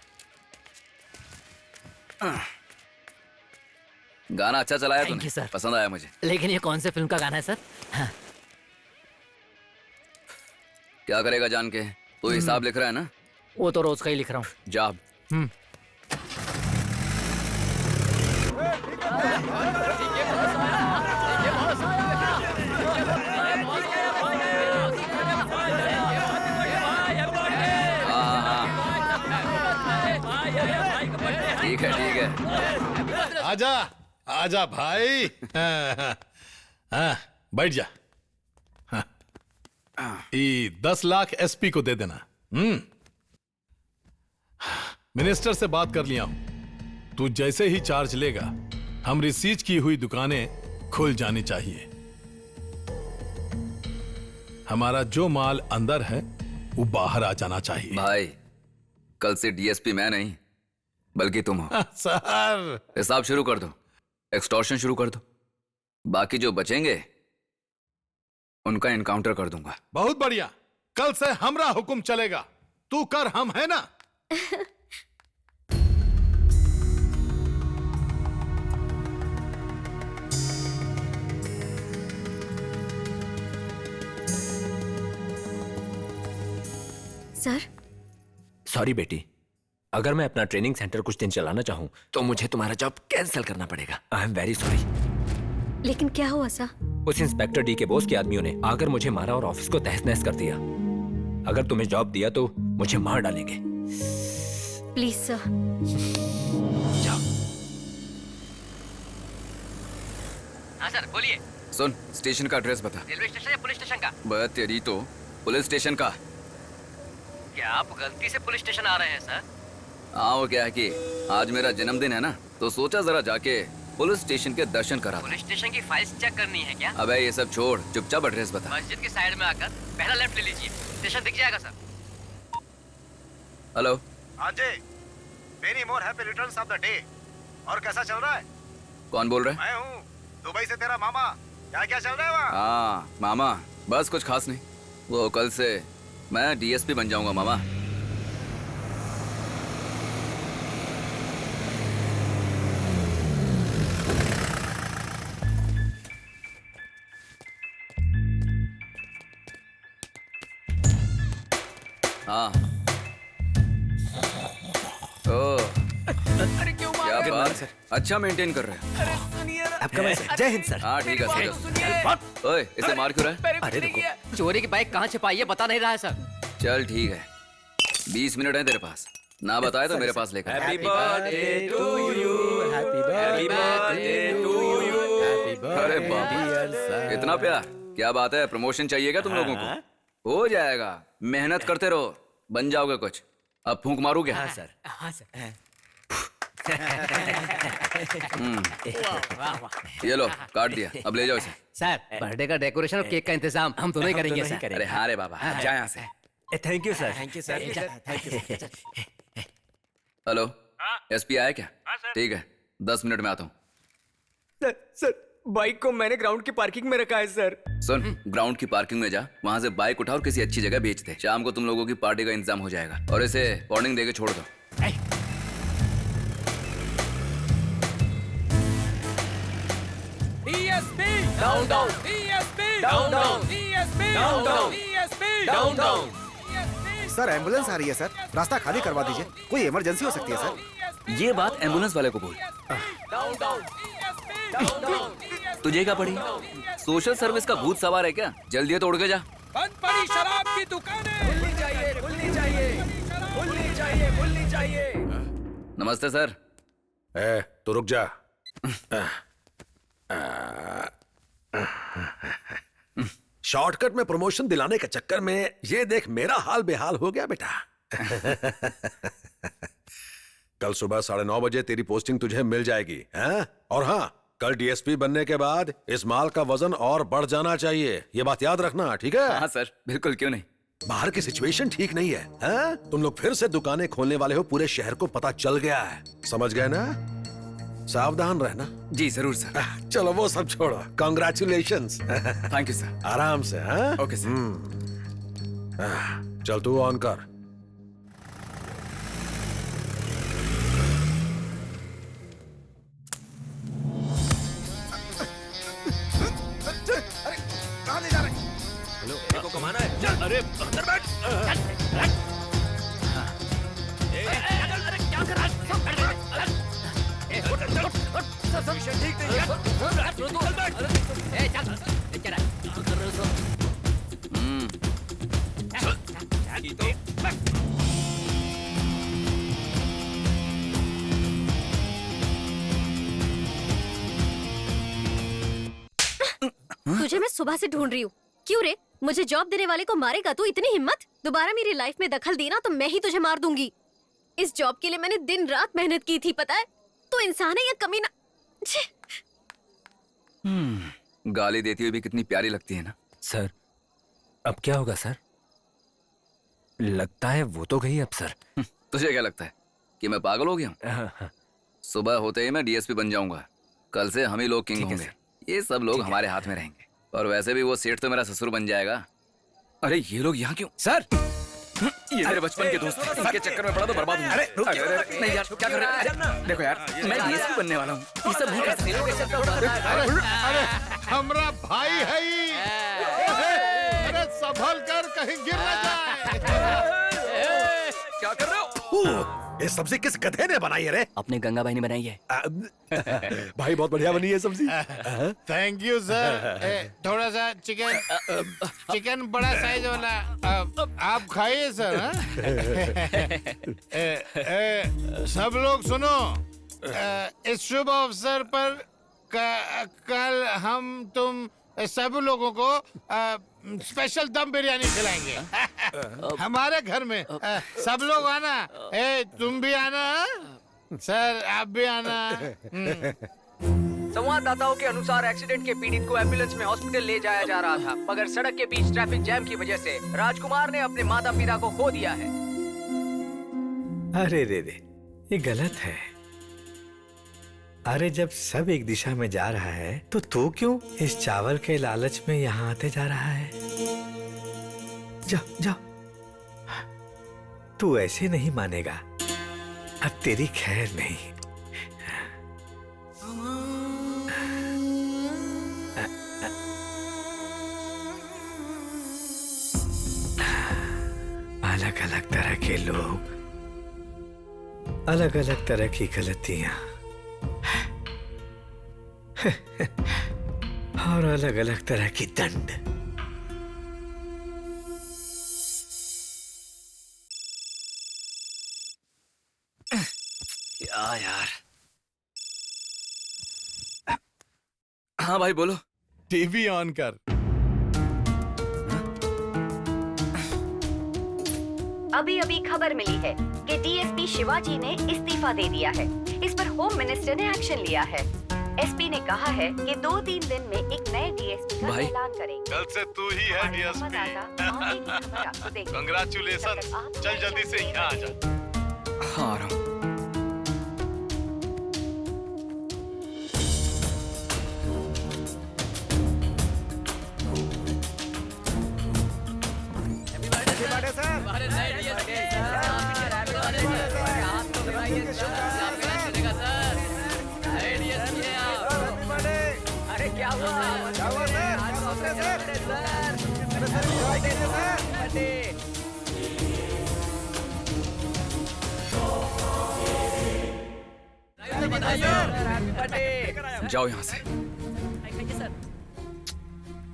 गाना अच्छा चलाया तुमने। सर। पसंद आया मुझे। लेकिन ये कौन से फिल्म का गाना है सर? हाँ। क्या करेगा जान के? तू हिसाब लिख रहा है ना? वो तो रोज का ही लिख रहा हूँ। जॉब। ठीक है। आजा भाई। हाँ, बैठ जा। ये 10 लाख एसपी को दे देना। मिनिस्टर से बात कर लिया हूं। तू जैसे ही चार्ज लेगा हम रिसीज की हुई दुकानें खुल जानी चाहिए। हमारा जो माल अंदर है वो बाहर आ जाना चाहिए। भाई कल से डीएसपी मैं नहीं बल्कि तुम हो। सर हिसाब शुरू कर दो, एक्सटॉर्शन शुरू कर दो। बाकी जो बचेंगे उनका एनकाउंटर कर दूंगा। बहुत बढ़िया, कल से हमरा हुक्म चलेगा, तू कर हम है ना। सर सॉरी बेटी, अगर मैं अपना ट्रेनिंग सेंटर कुछ दिन चलाना चाहूँ तो मुझे तुम्हारा जॉब कैंसिल करना पड़ेगा। I am very sorry. लेकिन क्या हुआ सर? उस इंस्पेक्टर डी के बॉस के आदमियों ने आकर मुझे मारा और ऑफिस को तहस नहस कर दिया। अगर तुम्हें जॉब दिया तो मुझे मार डालेंगे। Please sir. जाओ। हाँ सर बोलिए। सुन, स्टेशन का एड्रेस बता। रेलवे स्टेशन या पुलिस स्टेशन का? बस तेरी तो पुलिस स्टेशन का। क्या आप गलती से पुलिस स्टेशन आ रहे हैं सर? हाँ, वो क्या है कि आज मेरा जन्मदिन है ना, तो सोचा जरा जाके पुलिस स्टेशन के दर्शन करा। पुलिस स्टेशन की फाइल्स चेक करनी है क्या? अबे ये सब छोड़, चुपचाप एड्रेस बता। मस्जिद की साइड में आकर पहला लेफ्ट ले लीजिए, स्टेशन दिख जाएगा सर। हेलो। हाँ जी, many more happy returns of the day. और कैसा चल रहा है? कौन बोल रहे हैं? मैं हूँ, दुबई से तेरा मामा। क्या क्या चल रहा है वहाँ? हाँ मामा, बस कुछ खास नहीं। वो कल से मैं डीएसपी बन जाऊंगा मामा। हाँ। ओ, अरे क्यों क्या बात है, अच्छा मेंटेन कर रहे हैं। अरे सुनिए ना। आपका मैसेज। जय हिंद सर। हाँ ठीक है सर। सुनिए। ओए, इसे मार क्यों रहा है? अरे देखो, चोरी की बाइक कहाँ छिपाई है बता नहीं रहा है सर। चल ठीक है, 20 मिनट है तेरे पास, ना बताए तो मेरे पास लेकर। Happy birthday to you, happy birthday to you. अरे बाप, इतना प्यार, क्या बात है। प्रमोशन चाहिएगा तुम लोगों को? हो जाएगा, मेहनत करते रहो, बन जाओगे कुछ। अब फूंक मारू क्या? हाँ सर। हाँ सर। ये लो, काट दिया, अब ले जाओ इसे। सर, बर्थडे का डेकोरेशन और केक का इंतजाम हम दोनों ही करेंगे सर। अरे हाँ रे बाबा, जा यहाँ से। Thank you sir. Thank you sir. Hello, SP आया क्या? ठीक है, 10 मिनट में आता हूँ। सर, बाइक को मैंने ग्राउंड की पार्किंग में रखा है सर। सुन, ग्राउंड की पार्किंग में जा, वहां से बाइक उठा और किसी अच्छी जगह बेच दे। शाम को तुम लोगों की पार्टी का इंतजाम हो जाएगा। और इसे वार्निंग देके छोड़ दो। DSP down down. DSP down down. DSP down down. DSP down down. Sir ambulance आ रही है सर, रास्ता खाली करवा दीजिए, कोई इमरजेंसी हो सकती है सर। ये बात एम्बुलेंस वाले को बोल। Down down. Down down. तुझे क्या पड़ी? सोशल सर्विस का भूत सवार है क्या? जल्दी तोड़ के जा। बंद पड़ी शराब की दुकानें खुलनी चाहिए, खुलनी चाहिए, खुलनी चाहिए, खुलनी चाहिए। नमस्ते सर। तो रुक जा। शॉर्टकट में प्रमोशन दिलाने के चक्कर में ये देख मेरा हाल बेहाल हो गया बेटा। कल सुबह 9:30 बजे तेरी पोस्टिंग तुझे मिल जाएगी, हैं? और हाँ, कल डीएसपी बनने के बाद इस माल का वजन और बढ़ जाना चाहिए, ये बात याद रखना, ठीक है? हाँ सर, बिल्कुल, क्यों नहीं। बाहर की सिचुएशन ठीक नहीं है, हैं? तुम लोग फिर से दुकानें खोलने वाले हो, पूरे शहर को पता चल गया है, समझ गए ना? सावधान रहना। जी जरूर सर। चलो वो सब छोड़ो, कांग्रेचुलेशंस। Thank you sir. आराम से। हाँ? Okay sir. चल तू ऑन कर। कहाँ ले जा रहे? हेलो, मेरे को कमाना है। चल, अरे अंदर बैठ। अरे क्या कर रहा है? ठीक नहीं है। चल बैठ। क्या कर रहे हो सर? तुझे मैं सुबह से ढूंढ रही हूँ। क्यों रे? मुझे जॉब देने वाले को मारेगा तू? इतनी हिम्मत? दोबारा मेरी लाइफ में दखल देना तो मैं ही तुझे मार दूंगी। इस जॉब के लिए मैंने दिन रात मेहनत की थी, पता है? तू इंसान है या कमीना? गाली देती हुई भी कितनी प्यारी लगती है ना। सर, अब क्या होगा सर? लगता है वो तो गई अब सर। तुझे क्या लगता है कि मैं पागल हो गया हूँ? सुबह होते ही मैं डीएसपी बन जाऊंगा। कल से हम ही लोग किंग होंगे। ये सब लोग हमारे हाथ में रहेंगे। और वैसे भी वो सेठ तो मेरा ससुर बन जाएगा। अरे ये लोग यहाँ क्यों? सर ये मेरे बचपन के दोस्त हैं। इनके चक्कर में पड़ा तो बर्बाद हूँ। अरे नहीं यार, क्या कर रहे हैं? देखो यार, मैं डीएसपी बनने वाला हूँ। ये सब नहीं कर सकते। अरे हमरा भाई है ही। अरे संभल कर कहीं गिर न जाए। क्या कर रहे हो? ये सब्जी किस गधे ने बनाई है रे? अपने गंगा भाई ने बनाई है। भाई बहुत बढ़िया बनी है सब्जी। Thank you sir. थोड़ा सा चिकन बड़ा साइज वाला आप खाइए सर। सब लोग सुनो, इस शुभ अवसर पर कल हम तुम सब लोगों को स्पेशल दम बिरयानी खिलाएंगे हमारे घर में। सब लोग आना। तुम भी आना सर, आप भी आना। संवाददाताओं के अनुसार एक्सीडेंट के पीड़ित को एम्बुलेंस में हॉस्पिटल ले जाया जा रहा था, मगर सड़क के बीच ट्रैफिक जैम की वजह से राजकुमार ने अपने माता पिता को खो दिया है। अरे रे, ये गलत है। अरे जब सब एक दिशा में जा रहा है तो तू क्यों इस चावल के लालच में यहाँ आते जा रहा है? जाओ जाओ, तू ऐसे नहीं मानेगा। अब तेरी खैर नहीं। अलग अलग तरह के लोग, अलग अलग तरह की गलतियां और अलग अलग तरह की दंड। क्या यार? हाँ भाई बोलो। टीवी ऑन कर। अभी अभी खबर मिली है कि डीएसपी शिवाजी ने इस्तीफा दे दिया है। इस पर होम मिनिस्टर ने एक्शन लिया है। एसपी ने कहा है कि 2-3 दिन में एक नए डीएसपी का ऐलान करेंगे। कल से तू ही है डीएसपी। कंग्रेचुलेशन। चल जल्दी से यहाँ आ जा। हाँ आ रहा हूँ। अरे क्या हुआ? जाओ यहाँ से।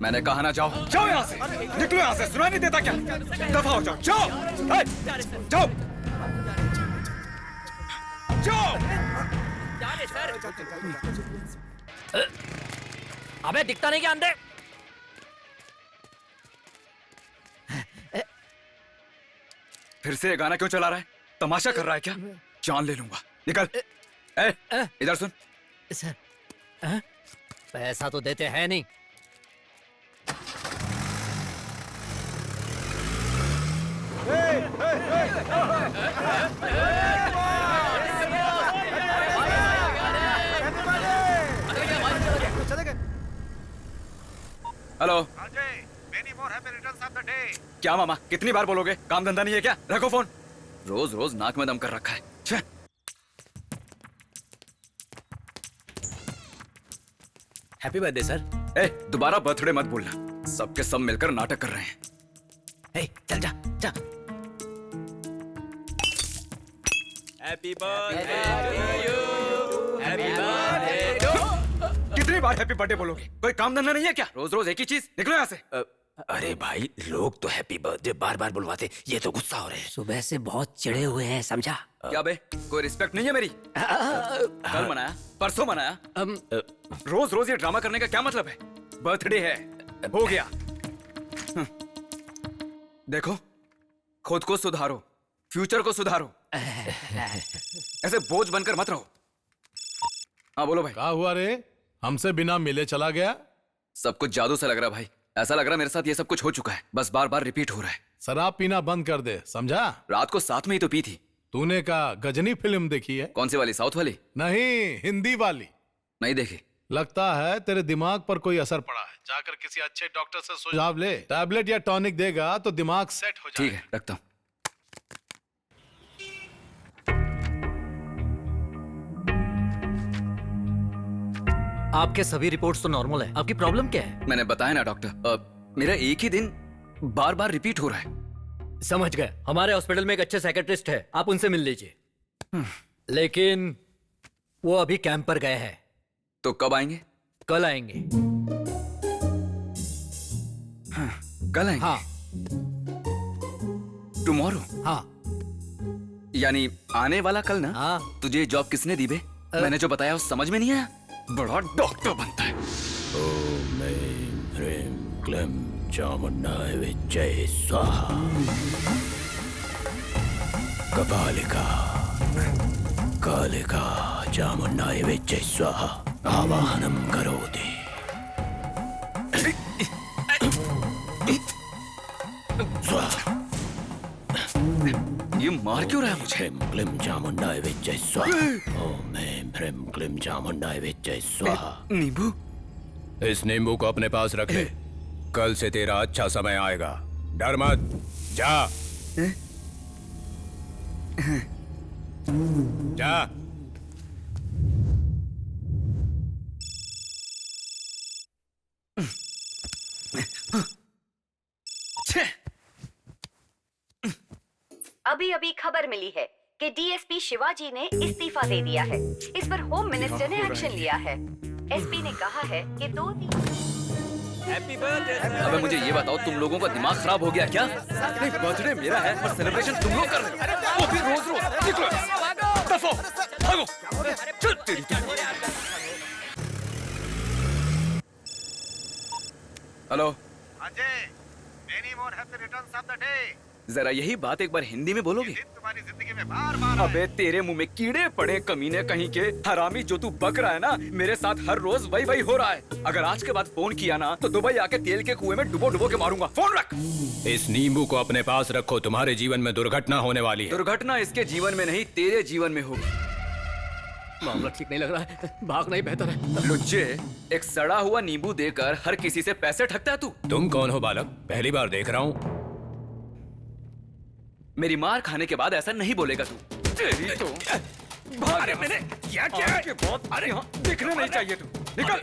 मैंने कहा ना जाओ। जाओ यहाँ से। निकलो यहाँ से। सुनाई नहीं देता क्या? दफा हो जाओ। जाओ जाओ जाओ। अबे दिखता नहीं क्या अंदर? फिर से ये गाना क्यों चला रहा है? तमाशा कर रहा है क्या? जान ले लूंगा। निकल। इधर सुन। सर पैसा तो देते हैं नहीं। हेलो। क्या मामा, कितनी बार बोलोगे? काम धंधा नहीं है क्या? रखो फोन। रोज रोज नाक में दम कर रखा है। छे। Happy birthday sir. दोबारा बर्थडे मत बोलना। सबके सब मिलकर नाटक कर रहे हैं। चल जा जा। Happy birthday to you. Happy birthday to. कितनी बार हैप्पी बर्थडे बोलोगे? कोई काम धंधा नहीं है क्या? रोज रोज एक ही चीज। निकलो यहाँ से। अरे भाई, लोग तो हैप्पी बर्थडे बार बार बुलवाते, ये तो गुस्सा हो रहे हैं। सुबह से बहुत चिढ़े हुए हैं, समझा? क्या बे, कोई रिस्पेक्ट नहीं है मेरी? कल मनाया, परसों मनाया। रोज रोज ये ड्रामा करने का क्या मतलब है? बर्थडे है, हो गया। देखो, खुद को सुधारो, फ्यूचर को सुधारो। ऐसे बोझ बनकर मत रहो। हाँ बोलो भाई। क्या हुआ रे? हमसे बिना मिले चला गया? सब कुछ जादू सा लग रहा भाई। ऐसा लग रहा मेरे साथ ये सब कुछ हो चुका है, बस बार बार रिपीट हो रहा है। शराब पीना बंद कर दे, समझा? रात को साथ में ही तो पी थी। तूने का गजनी फिल्म देखी है? कौन सी वाली, साउथ वाली? नहीं, हिंदी वाली। नहीं देखी। लगता है तेरे दिमाग पर कोई असर पड़ा है। जाकर किसी अच्छे डॉक्टर से सुझाव ले, टैबलेट या टॉनिक देगा तो दिमाग सेट हो जाएगा। ठीक है, रखता हूँ। आपके सभी रिपोर्ट्स तो नॉर्मल है, आपकी प्रॉब्लम क्या है? मैंने बताया ना डॉक्टर, मेरा एक ही दिन बार बार रिपीट हो रहा है। समझ गए। हमारे हॉस्पिटल में एक अच्छे साइकेट्रिस्ट है, आप उनसे मिल लीजिए। लेकिन वो अभी कैंप पर गए हैं। तो कब आएंगे? कल आएंगे। कल आएंगे? हाँ। टुमारो? हाँ। यानी आने वाला कल ना? हाँ। तुझे जॉब किसने दी बे? मैंने जो बताया उस समझ में नहीं आया? बड़ा डॉक्टर बनता है। ओम ऐं ह्रीं क्लीं चामुंडाय विद्महे स्वाहा। कपालिका कालिका चामुंडाय विद्महे स्वाहा। आवाहनं करोति। स्वाहा। ये मार क्यों रहा है मुझे? क्लीं चामुंडाय विद्महे स्वाहा। ओम ऐं ह्रीं क्लीं चामुंडाय विद्महे स्वाहा। नींबू? इस नींबू को अपने पास रख ले। कल से तेरा अच्छा समय आएगा। डर मत, जा। जा। अभी अभी खबर मिली है कि डीएसपी शिवाजी ने इस्तीफा दे दिया है। इस पर होम मिनिस्टर ने एक्शन लिया है। एसपी ने कहा है कि 2 अबे मुझे ये बताओ, तुम लोगों का दिमाग खराब हो गया क्या? बर्थडे मेरा है और सेलिब्रेशन तुम लोग कर रहे हो। वो भी रोज रोज। निकलो, दफो, भागो, चल तेरी। Hello Ajay, many more happy returns of the day. जरा यही बात एक बार हिंदी में बोलोगे? तुम्हारी जिंदगी में बार बार अबे तेरे मुंह में कीड़े पड़े कमीने कहीं के। हरामी, जो तू बक रहा है ना, मेरे साथ हर रोज वही हो रहा है। अगर आज के बाद फोन किया ना तो दुबई आके तेल के कुएं में डुबो के मारूंगा। फोन रख। इस नींबू को अपने पास रखो, तुम्हारे जीवन में दुर्घटना होने वाली है। दुर्घटना इसके जीवन में नहीं, तेरे जीवन में होगी। मामला ठीक नहीं लग रहा है, भागना ही बेहतर है। लुच्चे, एक सड़ा हुआ नींबू देकर हर किसी से पैसे ठगता है तू। तुम कौन हो बालक? पहली बार देख रहा हूँ। मेरी मार खाने के बाद ऐसा नहीं बोलेगा तू। तेरी तो अरे मैंने क्या के बहुत यहाँ दिखने नहीं चाहिए तू। निकल।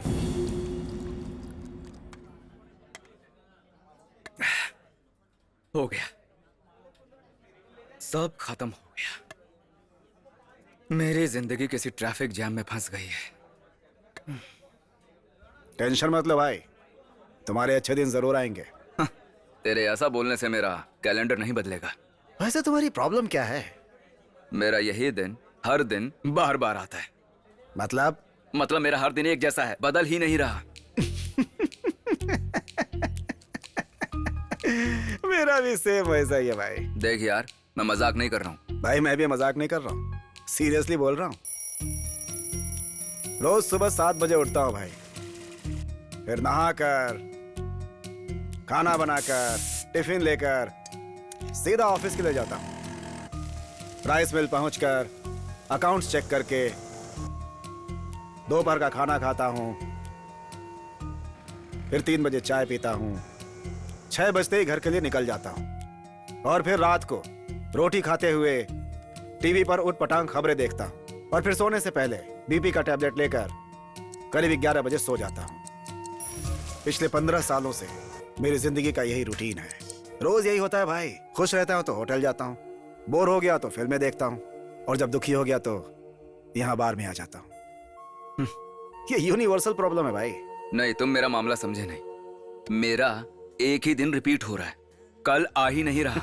हो गया, सब खत्म हो गया। मेरी जिंदगी किसी ट्रैफिक जैम में फंस गई है। टेंशन मत लो भाई, तुम्हारे अच्छे दिन जरूर आएंगे। तेरे ऐसा बोलने से मेरा कैलेंडर नहीं बदलेगा। वैसे तुम्हारी प्रॉब्लम क्या है? मेरा यही दिन हर दिन बार बार आता है। मतलब मेरा हर दिन एक जैसा है, बदल ही नहीं रहा। मेरा भी सेम वैसा ही है भाई। देख यार, मैं मजाक नहीं कर रहा हूँ। भाई मैं भी मजाक नहीं कर रहा हूँ, सीरियसली बोल रहा हूँ। रोज सुबह 7 बजे उठता हूँ भाई, फिर नहाकर, खाना बनाकर, टिफिन लेकर सीधा ऑफिस के लिए जाता हूँ। राइस मिल पहुंचकर अकाउंट्स चेक करके दोपहर का खाना खाता हूँ, फिर 3 बजे चाय पीता हूँ, 6 बजते ही घर के लिए निकल जाता हूँ, और फिर रात को रोटी खाते हुए टीवी पर उटपटांग खबरें देखता हूँ, और फिर सोने से पहले बीपी का टैबलेट लेकर करीब 11 बजे सो जाता हूँ। पिछले 15 सालों से मेरी जिंदगी का यही रूटीन है। रोज यही होता है भाई। खुश रहता हूँ तो होटल जाता हूँ, बोर हो गया तो फिल्में देखता हूँ, और जब दुखी हो गया तो यहाँ बार में आ जाता हूँ। ये यूनिवर्सल प्रॉब्लम है भाई। नहीं, तुम मेरा मामला समझे नहीं। मेरा एक ही दिन रिपीट हो रहा है, कल आ ही नहीं रहा।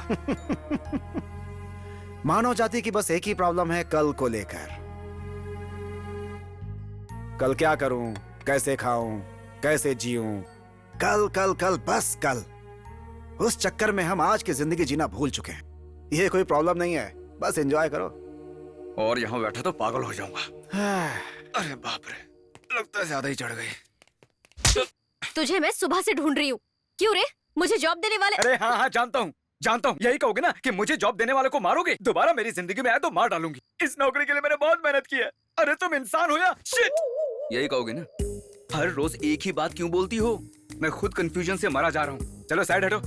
मानव जाति की बस एक ही प्रॉब्लम है, कल को लेकर। कल क्या करूं, कैसे खाऊं, कैसे जीऊं, कल कल कल बस कल। उस चक्कर में हम आज की जिंदगी जीना भूल चुके हैं। ये कोई प्रॉब्लम नहीं है, बस एंजॉय करो। और यहाँ बैठा तो पागल हो जाऊंगा। अरे बाप रे, लगता है ज्यादा ही चढ़ गई। तुझे मैं सुबह से ढूंढ रही हूँ। क्यों रे, मुझे जॉब देने वाले? अरे हाँ हाँ जानता हूँ, जानता हूँ यही कहोगे ना कि मुझे जॉब देने वाले को मारोगे। दोबारा मेरी जिंदगी में आए तो मार डालूंगी। इस नौकरी के लिए मैंने बहुत मेहनत की है। अरे तुम इंसान हो या शिट? यही कहोगे ना? हर रोज एक ही बात क्यों बोलती हो? मैं खुद कंफ्यूजन से मरा जा रहा हूँ। चलो साइड हटो।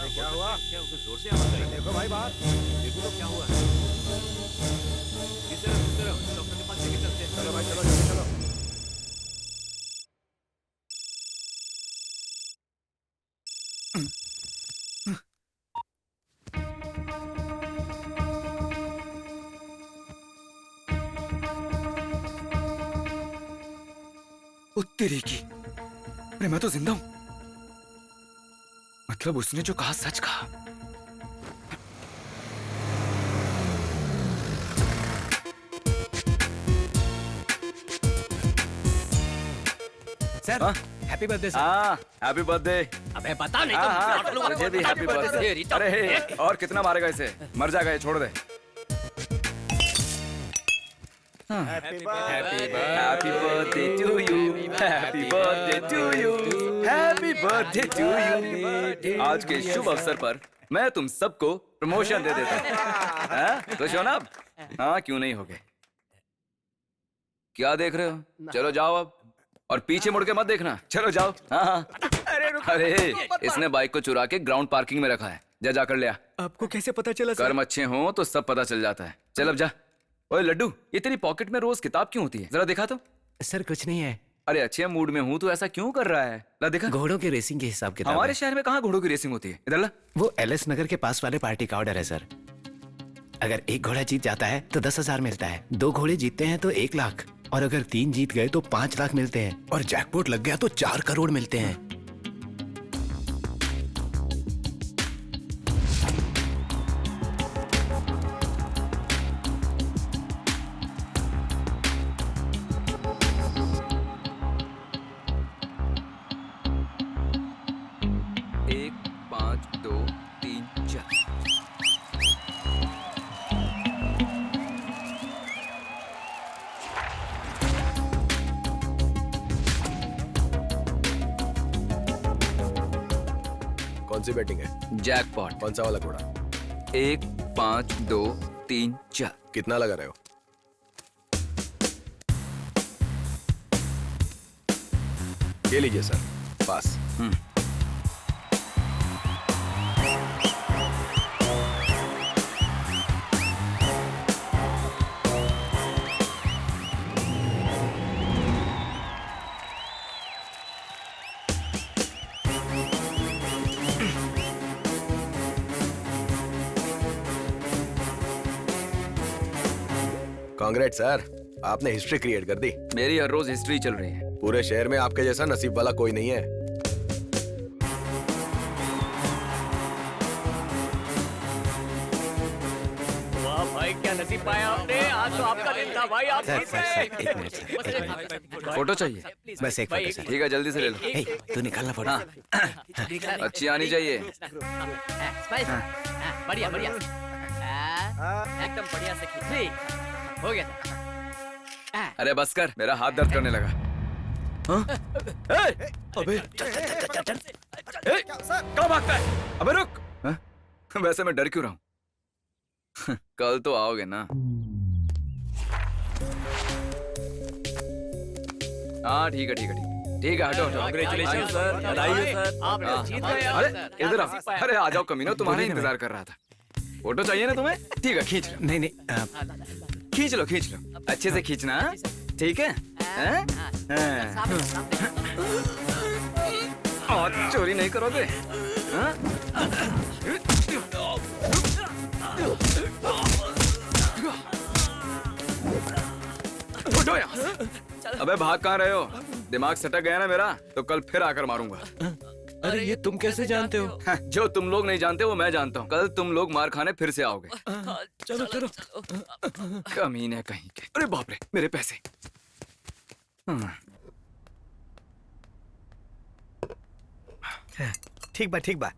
क्या हुआ? क्या जोर से आवाज आई? देखो भाई बाहर। देखो तो क्या हुआ? किस तरह डॉक्टर के पास लेके चलते हैं। चलो भाई चलो जल्दी चलो। तेरी की। अरे मैं तो जिंदा हूं। मतलब उसने जो कहा सच कहा। Sir happy birthday sir. Happy birthday. अबे बता नहीं तो मुझे भी हैप्पी बर्थडे। अरे और कितना मारेगा इसे? मर जाएगा ये, छोड़ दे। Happy birthday to you, happy birthday to you, happy birthday to you. आज के शुभ अवसर पर मैं तुम सबको प्रमोशन दे देता हूँ। खुश हो ना अब? हाँ क्यों नहीं होगे? क्या देख रहे हो? चलो जाओ अब, और पीछे मुड़ के मत देखना। चलो जाओ। हाँ अरे इसने बाइक को चुरा के ग्राउंड पार्किंग में रखा है। जा जाकर ले आ। आपको कैसे पता चला सर? कर्म अच्छे हो तो सब पता चल जाता है। चल अब जा। ओए लड्डू, ये तेरी पॉकेट में रोज किताब क्यों होती है? जरा दिखा तो। सर कुछ नहीं है। अरे अच्छे मूड में हूँ तो ऐसा क्यों कर रहा है? ला दिखा। घोड़ों की रेसिंग के हिसाब किताब। हमारे शहर में कहाँ घोड़ों की रेसिंग होती है? इधर ला। वो एलएस नगर के पास वाले पार्टी का ऑर्डर है सर। अगर एक घोड़ा जीत जाता है तो 10,000 मिलता है, 2 घोड़े जीतते हैं तो 1 लाख, और अगर 3 जीत गए तो 5 लाख मिलते हैं, और जैकपॉट लग गया तो 4 करोड़ मिलते हैं। कौन सी बैटिंग है? जैकपॉट। कौन सा वाला घोड़ा? 1 5 2 3 4। कितना लगा रहे हो? ये लीजिए सर, पास। कांग्रेट सर, आपने हिस्ट्री क्रिएट कर दी। मेरी हर रोज हिस्ट्री चल रही है। पूरे शहर में आपके जैसा नसीब वाला कोई नहीं है। वाह भाई, क्या नसीब पाया आपने। आज तो आपका दिन था भाई। आप जीत गए। फोटो चाहिए? बस एक फोटो सर। ठीक है जल्दी से ले लो। ए, तू निकालना फोटो। अच्छी आनी चाहिए। बढ़िया बढ़िया, एकदम बढ़िया से खींच। हो गया। अरे बस कर, मेरा हाथ दर्द करने लगा। अबे कहाँ भागता है? अबे रुक। वैसे मैं डर क्यों रहा हूँ? कल तो आओगे ना। हाँ ठीक है ठीक है ठीक है। हटो हटो। कांग्रेचुलेशन सर, बधाई हो सर, आप जीत गए। अरे इधर आओ। अरे आ जाओ कमीनो, तुम्हारा इंतजार कर रहा था। फोटो चाहिए ना तुम्हें? ठीक है खींच लो। नहीं नहीं खींच लो खींच लो, अच्छे से खींचना। ठीक है? और चोरी नहीं करोगे? उठो यहाँ। अबे भाग कहाँ रहे हो? दिमाग सटक गया ना मेरा, तो कल फिर आकर मारूंगा। अरे ये तुम कैसे जानते हो? जो तुम लोग नहीं जानते वो मैं जानता हूँ। कल तुम लोग मार खाने फिर से आओगे। चलो चलो। कमीने कहीं के। अरे बाप रे, मेरे पैसे। ठीक बा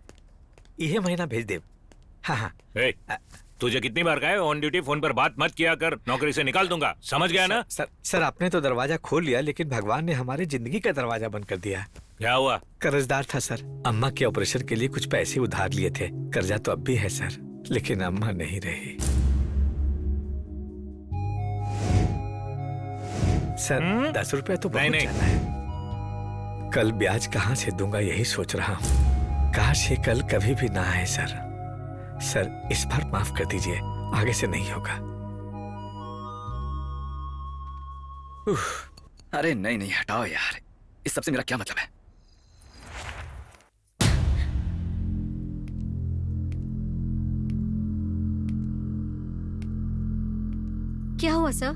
ये महीना भेज दे। हाँ। तुझे कितनी बार कहा है ऑन ड्यूटी फोन पर बात मत किया कर, नौकरी से निकाल दूंगा, समझ गया ना? सर आपने तो दरवाजा खोल लिया, लेकिन भगवान ने हमारी जिंदगी का दरवाजा बंद कर दिया। क्या हुआ? कर्जदार था सर। अम्मा के ऑपरेशन के लिए कुछ पैसे उधार लिए थे। कर्जा तो अब भी है सर, लेकिन अम्मा नहीं रही। सर 10 रुपया तो बहुत ज्यादा है। कल ब्याज कहाँ से दूंगा यही सोच रहा हूँ। काश ये कल कभी भी ना आए सर। सर इस बार माफ कर दीजिए, आगे से नहीं होगा। अरे नहीं नहीं, हटाओ यार, इस सब से मेरा क्या मतलब है? क्या हुआ सर?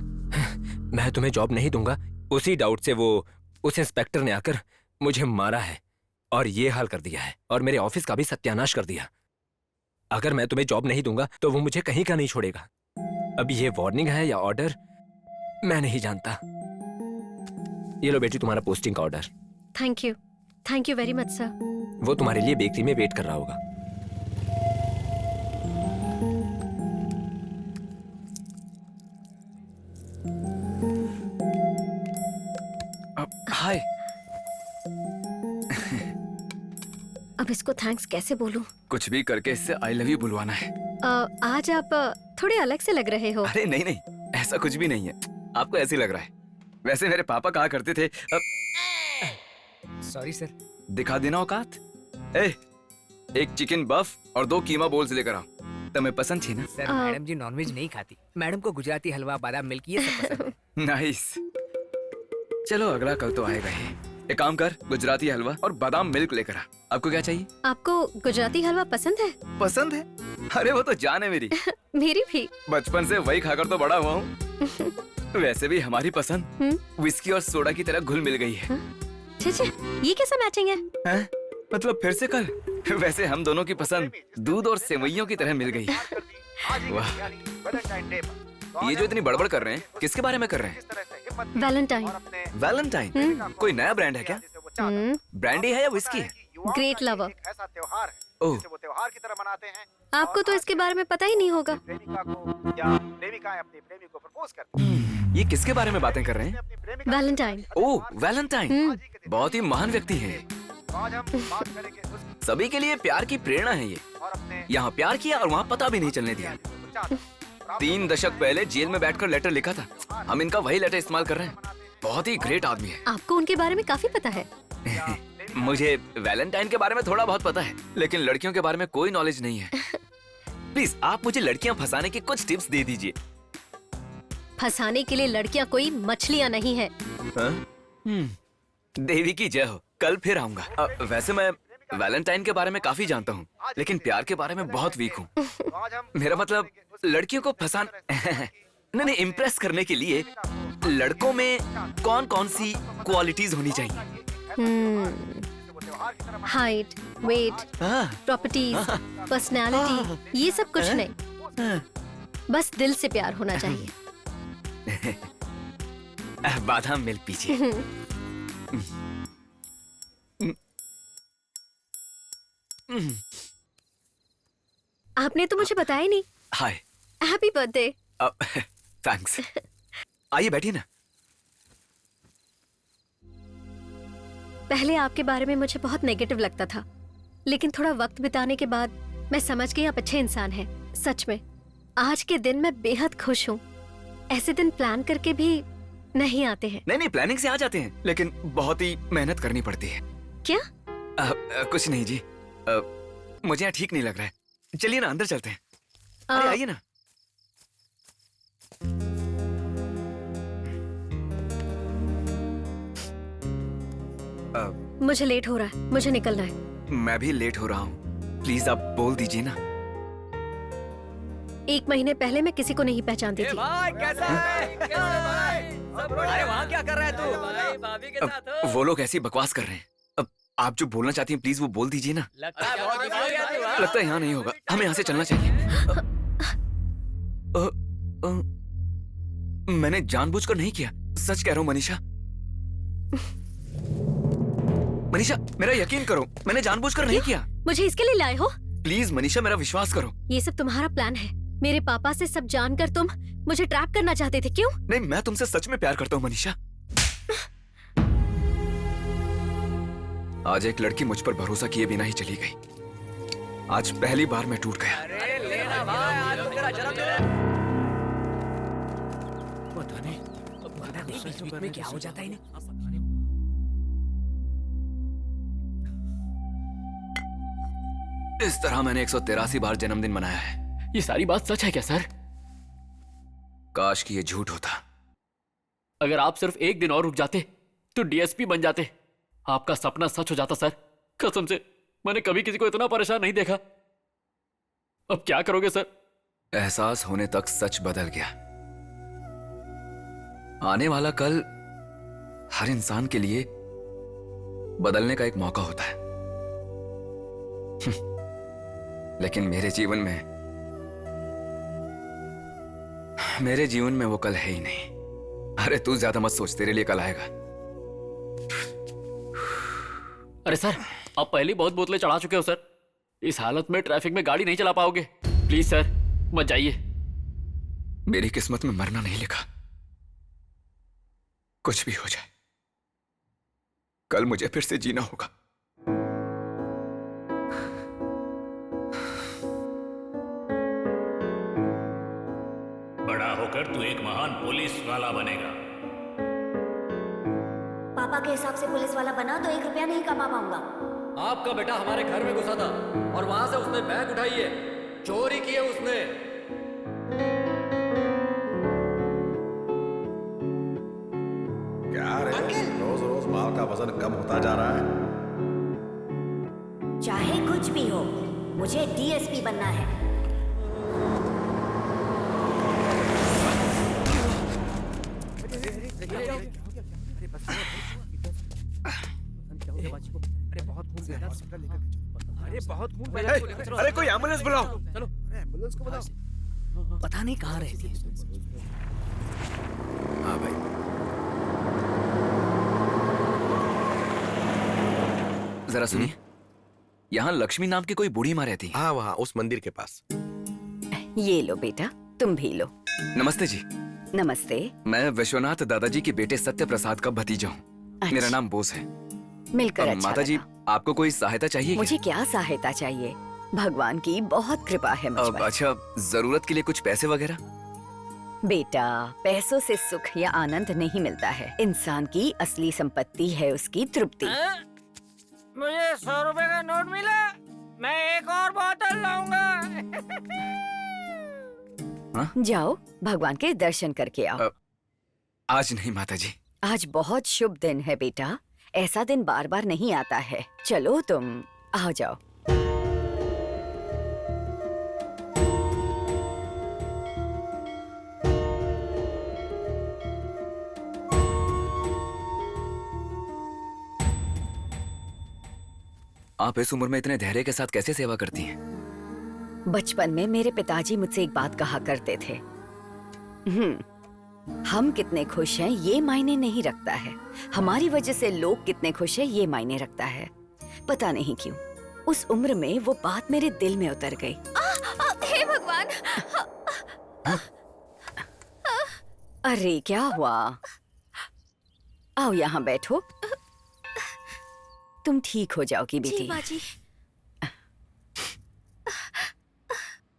मैं तुम्हें जॉब नहीं दूंगा, उसी डाउट से वो उस इंस्पेक्टर ने आकर मुझे मारा है और ये हाल कर दिया है, और मेरे ऑफिस का भी सत्यानाश कर दिया। अगर मैं तुम्हें जॉब नहीं दूंगा तो वो मुझे कहीं का नहीं छोड़ेगा। अब ये वार्निंग है या ऑर्डर, मैं नहीं जानता। ये लो बेटी तुम्हारा पोस्टिंग का order. Thank you very much sir. वो तुम्हारे लिए बेकरी में वेट कर रहा होगा। हाय। अब इसको थैंक्स कैसे बोलूं? कुछ भी करके इससे आई लव यू बुलवाना है। आज आप थोड़े अलग से लग रहे हो। अरे नहीं नहीं, ऐसा कुछ भी नहीं है, आपको ऐसे लग रहा है। वैसे मेरे पापा कहा करते थे सॉरी सर। दिखा देना औकात। एक चिकन बफ और 2 कीमा बोल्स लेकर आओ। तुम्हें पसंद थी ना? सर मैडम जी नॉनवेज नहीं खाती। मैडम को गुजराती हलवा, बादाम मिल्क ये सब पसंद है। नाइस। चलो अगला कल तो आएगा ही। एक काम कर, गुजराती हलवा और बादाम मिल्क लेकर आ। आपको क्या चाहिए? आपको गुजराती हलवा पसंद है? पसंद है? अरे वो तो जान है मेरी। मेरी भी। बचपन से वही खाकर तो बड़ा हुआ हूँ। वैसे भी हमारी पसंद विस्की और सोडा की तरह घुल मिल गई है। ये कैसा मैचिंग है? मतलब फिर से कल। वैसे हम दोनों की पसंद दूध और सेवइयों की तरह मिल गई। वाह, ये जो इतनी बड़बड़ कर रहे हैं, किसके बारे में कर रहे हैं? वैलेंटाइन। वैलेंटाइन? कोई नया ब्रांड है क्या? ब्रांडी है या विस्की है? Great lover. ओह, आपको तो इसके बारे में पता ही नहीं होगा। ये किसके बारे में बातें कर रहे हैं? वैलेंटाइन। ओह वैलेंटाइन, बहुत ही महान व्यक्ति है। सभी के लिए प्यार की प्रेरणा है ये। यहाँ प्यार किया और वहाँ पता भी नहीं चलने दिया। 3 दशक पहले जेल में बैठकर लेटर लिखा था, हम इनका वही लेटर इस्तेमाल कर रहे हैं। बहुत ही ग्रेट आदमी है। आपको उनके बारे में काफी पता है। मुझे वैलेंटाइन के बारे में थोड़ा बहुत पता है, लेकिन लड़कियों के बारे में कोई नॉलेज नहीं है। प्लीज आप मुझे लड़कियां फंसाने की कुछ टिप्स दे दीजिए। फंसाने के लिए लड़कियां कोई मछलियां नहीं है। देवी की जय हो, कल फिर आऊंगा। वैसे मैं वैलेंटाइन के बारे में काफी जानता हूँ, लेकिन प्यार के बारे में बहुत वीक हूँ। मेरा मतलब लड़कियों को नहीं, इम्प्रेस करने के लिए लड़कों में कौन कौन सी क्वालिटीज होनी चाहिए? हाइट, वेट, प्रॉपर्टीज, पर्सनालिटी, ये सब कुछ नहीं, बस दिल से प्यार होना चाहिए। बादाम मिल्क पीजिए। आपने तो मुझे बताया ही नहीं। हाय। Happy birthday. थैंक्स। आइए बैठिए ना। पहले आपके बारे में मुझे बहुत नेगेटिव लगता था, लेकिन थोड़ा वक्त बिताने के बाद मैं समझ गई आप अच्छे इंसान हैं। सच में आज के दिन मैं बेहद खुश हूँ। ऐसे दिन प्लान करके भी नहीं आते हैं। नहीं, प्लानिंग से आ जाते हैं, लेकिन बहुत ही मेहनत करनी पड़ती है। क्या? कुछ नहीं जी, मुझे यहाँ ठीक नहीं लग रहा है। चलिए ना अंदर चलते हैं। अरे आइए ना। मुझे लेट हो रहा है, मुझे निकलना है। मैं भी लेट हो रहा हूँ, प्लीज आप बोल दीजिए ना। 1 महीने पहले मैं किसी को नहीं पहचानती थी। भाई कैसा है? अरे वहाँ क्या कर रहा है तू? वो लोग ऐसी बकवास कर रहे हैं। आप जो बोलना चाहती हैं प्लीज वो बोल दीजिए ना। लगता है यहाँ नहीं होगा, हमें यहाँ से चलना चाहिए। मैंने जानबूझकर नहीं किया, सच कह रहा हूँ मनीषा। मनीषा मेरा यकीन करो, मैंने जानबूझकर नहीं किया। मुझे इसके लिए लाए हो? प्लीज मनीषा मेरा विश्वास करो। ये सब तुम्हारा प्लान है। मेरे पापा से सब जानकर तुम मुझे ट्रैप करना चाहते थे, क्यों? नहीं, मैं तुमसे सच में प्यार करता हूँ मनीषा। आज एक लड़की मुझ पर भरोसा किए बिना ही चली गई। आज पहली बार मैं टूट गया। बीच में क्या हो जाता है इन्हें? इस तरह मैंने 183 बार जन्मदिन मनाया है। ये सारी बात सच है क्या सर? काश कि ये झूठ होता। अगर आप सिर्फ एक दिन और रुक जाते तो डीएसपी बन जाते। आपका सपना सच हो जाता सर। कसम से मैंने कभी किसी को इतना परेशान नहीं देखा। अब क्या करोगे सर? एहसास होने तक सच बदल गया। आने वाला कल हर इंसान के लिए बदलने का एक मौका होता है। लेकिन मेरे जीवन में वो कल है ही नहीं। अरे तू ज्यादा मत सोच, तेरे लिए कल आएगा। अरे सर, आप पहले बहुत बोतलें चढ़ा चुके हो सर। इस हालत में ट्रैफिक में गाड़ी नहीं चला पाओगे। प्लीज सर मत जाइए। मेरी किस्मत में मरना नहीं लिखा। कुछ भी हो जाए, कल मुझे फिर से जीना होगा। बड़ा होकर तू एक महान पुलिस वाला बनेगा। पापा के हिसाब से पुलिस वाला बना तो 1 रुपया नहीं कमा पाऊंगा। आपका बेटा हमारे घर में घुसा था और वहां से उसने बैग उठाई है, चोरी की है उसने। क्या रे, रोज रोज माल का वजन कम होता जा रहा है। चाहे कुछ भी हो, मुझे डीएसपी बनना है। अरे कोई एम्बुलेंस बुलाओ। चलो एम्बुलेंस को बुलाओ। पता नहीं कहाँ रहती है। हाँ भाई। जरा सुनिए, यहाँ लक्ष्मी नाम की कोई बूढ़ी माँ रहती है। हाँ, वहाँ उस मंदिर के पास। ये लो बेटा, तुम भी लो। नमस्ते जी। नमस्ते। मैं विश्वनाथ दादाजी के बेटे सत्य प्रसाद का भतीजा हूँ। मेरा नाम बोस है। मिलकर अच्छा माता जी, आपको कोई सहायता चाहिए? मुझे क्या सहायता चाहिए? भगवान की बहुत कृपा है मुझ पर। अच्छा, जरूरत के लिए कुछ पैसे वगैरह? बेटा, पैसों से सुख या आनंद नहीं मिलता है। इंसान की असली संपत्ति है उसकी तृप्ति। मुझे 100 रुपए का नोट मिला, मैं एक और बोतल लाऊंगा। जाओ, भगवान के दर्शन करके आओ। आज नहीं माता जी। आज बहुत शुभ दिन है बेटा। ऐसा दिन बार बार नहीं आता है। चलो तुम आ जाओ। आप इस उम्र में इतने धैर्य के साथ कैसे सेवा करती हैं? बचपन में मेरे पिताजी मुझसे एक बात कहा करते थे, हम कितने खुश हैं ये मायने नहीं रखता है, हमारी वजह से लोग कितने खुश हैं ये मायने रखता है। पता नहीं क्यों उस उम्र में वो बात मेरे दिल में उतर गई। हे भगवान! अरे क्या हुआ? आओ यहाँ बैठो। तुम ठीक हो जाओगी बेटी। जी माँ जी।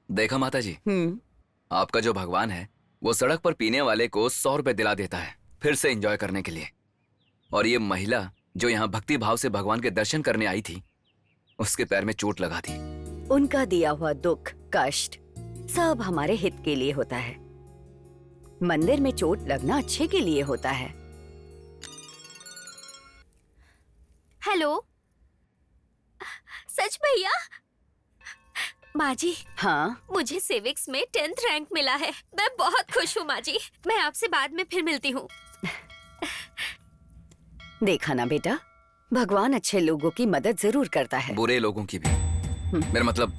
देखा माता जी, आपका जो भगवान है वो सड़क पर पीने वाले को 100 रुपए दिला देता है फिर से एंजॉय करने के लिए। और ये महिला जो यहाँ भक्ति भाव से भगवान के दर्शन करने आई थी, उसके पैर में चोट लगा दी। उनका दिया हुआ दुख कष्ट सब हमारे हित के लिए होता है। मंदिर में चोट लगना अच्छे के लिए होता है। हेलो सच भैया? माँ जी, हाँ, मुझे सिविक्स में 10th रैंक मिला है। मैं बहुत खुश हूँ माँ जी। मैं आपसे बाद में फिर मिलती हूँ। देखा ना बेटा, भगवान अच्छे लोगों की मदद जरूर करता है। बुरे लोगों की भी। मेरा मतलब